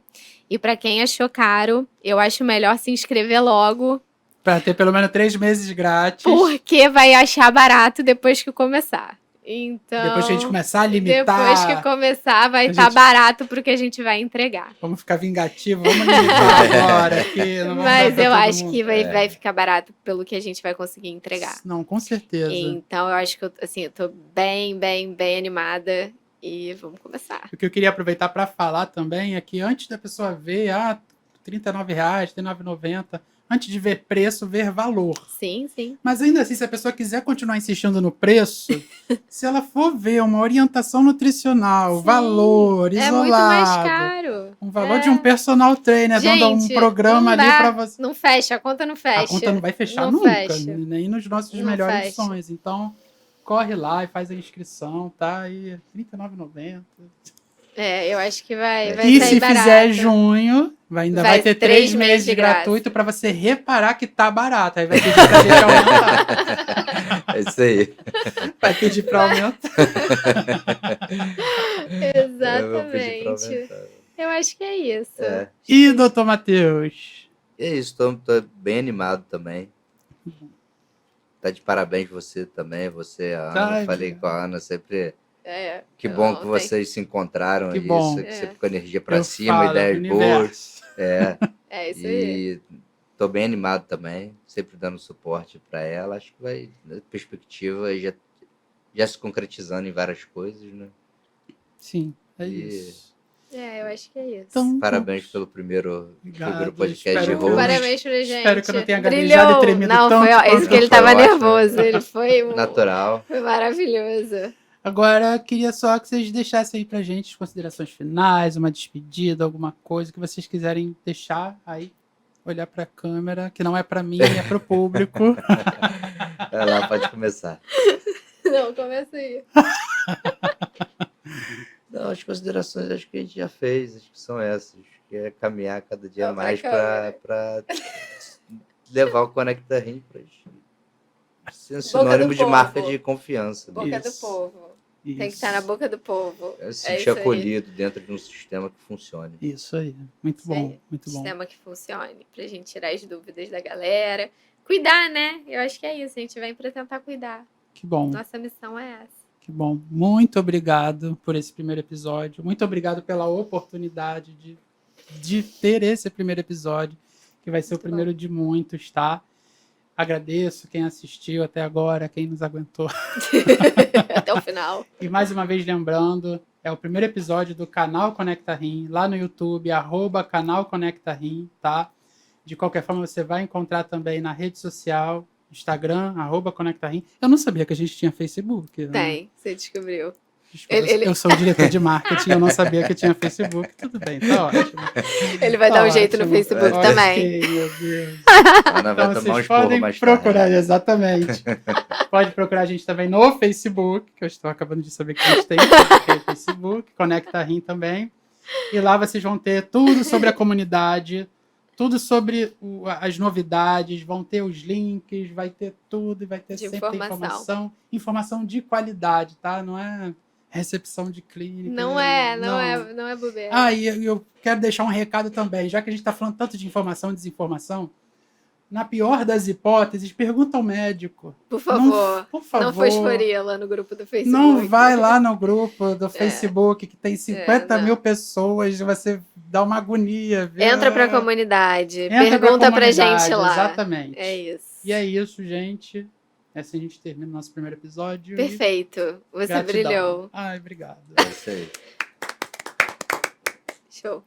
E pra quem achou caro, eu acho melhor se inscrever logo, Para ter pelo menos 3 meses grátis. porque vai achar barato depois que começar. Então, Depois que a gente começar a limitar. depois que começar, vai a estar gente- barato pro que a gente vai entregar. Vamos ficar vingativo, vamos limitar agora. Que não vamos Mas dar pra eu todo acho mundo. que vai ficar barato pelo que a gente vai conseguir entregar. Não, com certeza. Então, eu acho que eu tô bem, bem, bem animada e vamos começar. O que eu queria aproveitar para falar também é que antes da pessoa ver, R$ 39,00, R$ 39,90, antes de ver preço, ver valor. Sim, sim. Mas ainda assim, se a pessoa quiser continuar insistindo no preço, se ela for ver uma orientação nutricional, Sim, valor, é isolado, muito mais caro. um valor de um personal trainer, dando um Gente, programa não ali dá, para você. Não fecha, a conta não fecha. A conta não vai fechar Não nunca, fecha. nem nos nossos Não melhores fecha. sonhos. Então, corre lá e faz a inscrição, tá? E R$ 39,90. Eu acho que vai E sair se barato. fizer junho, ainda vai ter 3 3 meses de graça. gratuito para você reparar que tá barato. Aí vai pedir pra gente aumentar. É isso aí. Vai pedir pra aumentar. Eu vou pedir pra Exatamente. aumentar. Eu acho que é isso. É. E, doutor Matheus? E é isso, tô bem animado também. Tá de parabéns você também, você, a Ana. Ai, Falei obrigado. com a Ana sempre. Que eu bom que ontem. vocês se encontraram. Que isso, bom. que sempre com energia pra Eu cima, falo, ideias boas. universo. É isso aí. E tô bem animado também, sempre dando suporte pra ela. Acho que vai, na perspectiva, já se concretizando em várias coisas, né? Sim, é E- isso. Eu acho que é isso. Então, Parabéns pelo primeiro Obrigado, podcast de espero que eu- host. Parabéns pra gente. Espero que eu não tenha Brilhou. gaguejado e tremido Não, tanto foi quanto isso que ele foi tava ótimo. nervoso. Ele foi Natural. Foi maravilhoso. Agora, queria só que vocês deixassem aí pra gente as considerações finais, uma despedida, alguma coisa que vocês quiserem deixar aí, olhar pra câmera, que não é pra mim, é pro público. Vai lá, pode começar. Não, começa aí. Não, as considerações acho que a gente já fez, acho que são essas. Que é caminhar cada dia Ó, pra mais câmera. para levar o Conecta Rim para ser Boca sinônimo do de marca povo. de confiança. Né? Boca do Isso. povo. Tem que Isso. estar na boca do povo. É se É sentir isso aí. acolhido dentro de um sistema que funcione. Isso aí, muito Isso bom, aí. muito bom. Sistema que funcione. Pra gente tirar as dúvidas da galera. Cuidar, né? Eu acho que é isso. A gente vem pra tentar cuidar. Que bom. Nossa missão é essa. Que bom. Muito obrigado por esse primeiro episódio. Muito obrigado pela oportunidade de ter esse primeiro episódio, que vai ser Muito o primeiro de muitos, tá? Agradeço quem assistiu até agora, quem nos aguentou. Até o final. E mais uma vez lembrando, é o primeiro episódio do canal Conecta Rim, lá no YouTube, @canal Conecta Rim, tá? De qualquer forma, você vai encontrar também na rede social, Instagram, @Conecta Rim. Eu não sabia que a gente tinha Facebook. né? Tem, você descobriu. Desculpa, Ele- eu sou o diretor de marketing, eu não sabia que tinha Facebook. Tudo bem, tá ótimo. Ele vai dar um jeito no Ótimo. Facebook Ok, também. meu Deus. A Ana vai Então tomar um vocês esporro podem mais procurar, tarde. exatamente. Pode procurar a gente também no Facebook, que eu estou acabando de saber que a gente tem no Facebook, Conecta Rim também. E lá vocês vão ter tudo sobre a comunidade, tudo sobre as novidades, vão ter os links, vai ter tudo, vai ter De sempre informação. informação de qualidade, tá? Não é recepção de clínica. Não é bobeira. Ah, e eu quero deixar um recado também, já que a gente está falando tanto de informação e desinformação, na pior das hipóteses, pergunta ao médico. Por favor, por favor. não fosforia lá no grupo do Facebook. Não vai lá no grupo do Facebook, que tem 50 mil pessoas, você dá uma agonia. Viu? Entra pra comunidade, Entra pergunta pra gente lá. Exatamente. É isso. E é isso, gente. Assim a gente termina o nosso primeiro episódio. Perfeito. Você Gratidão. brilhou. Ai, obrigado. É isso aí. Show.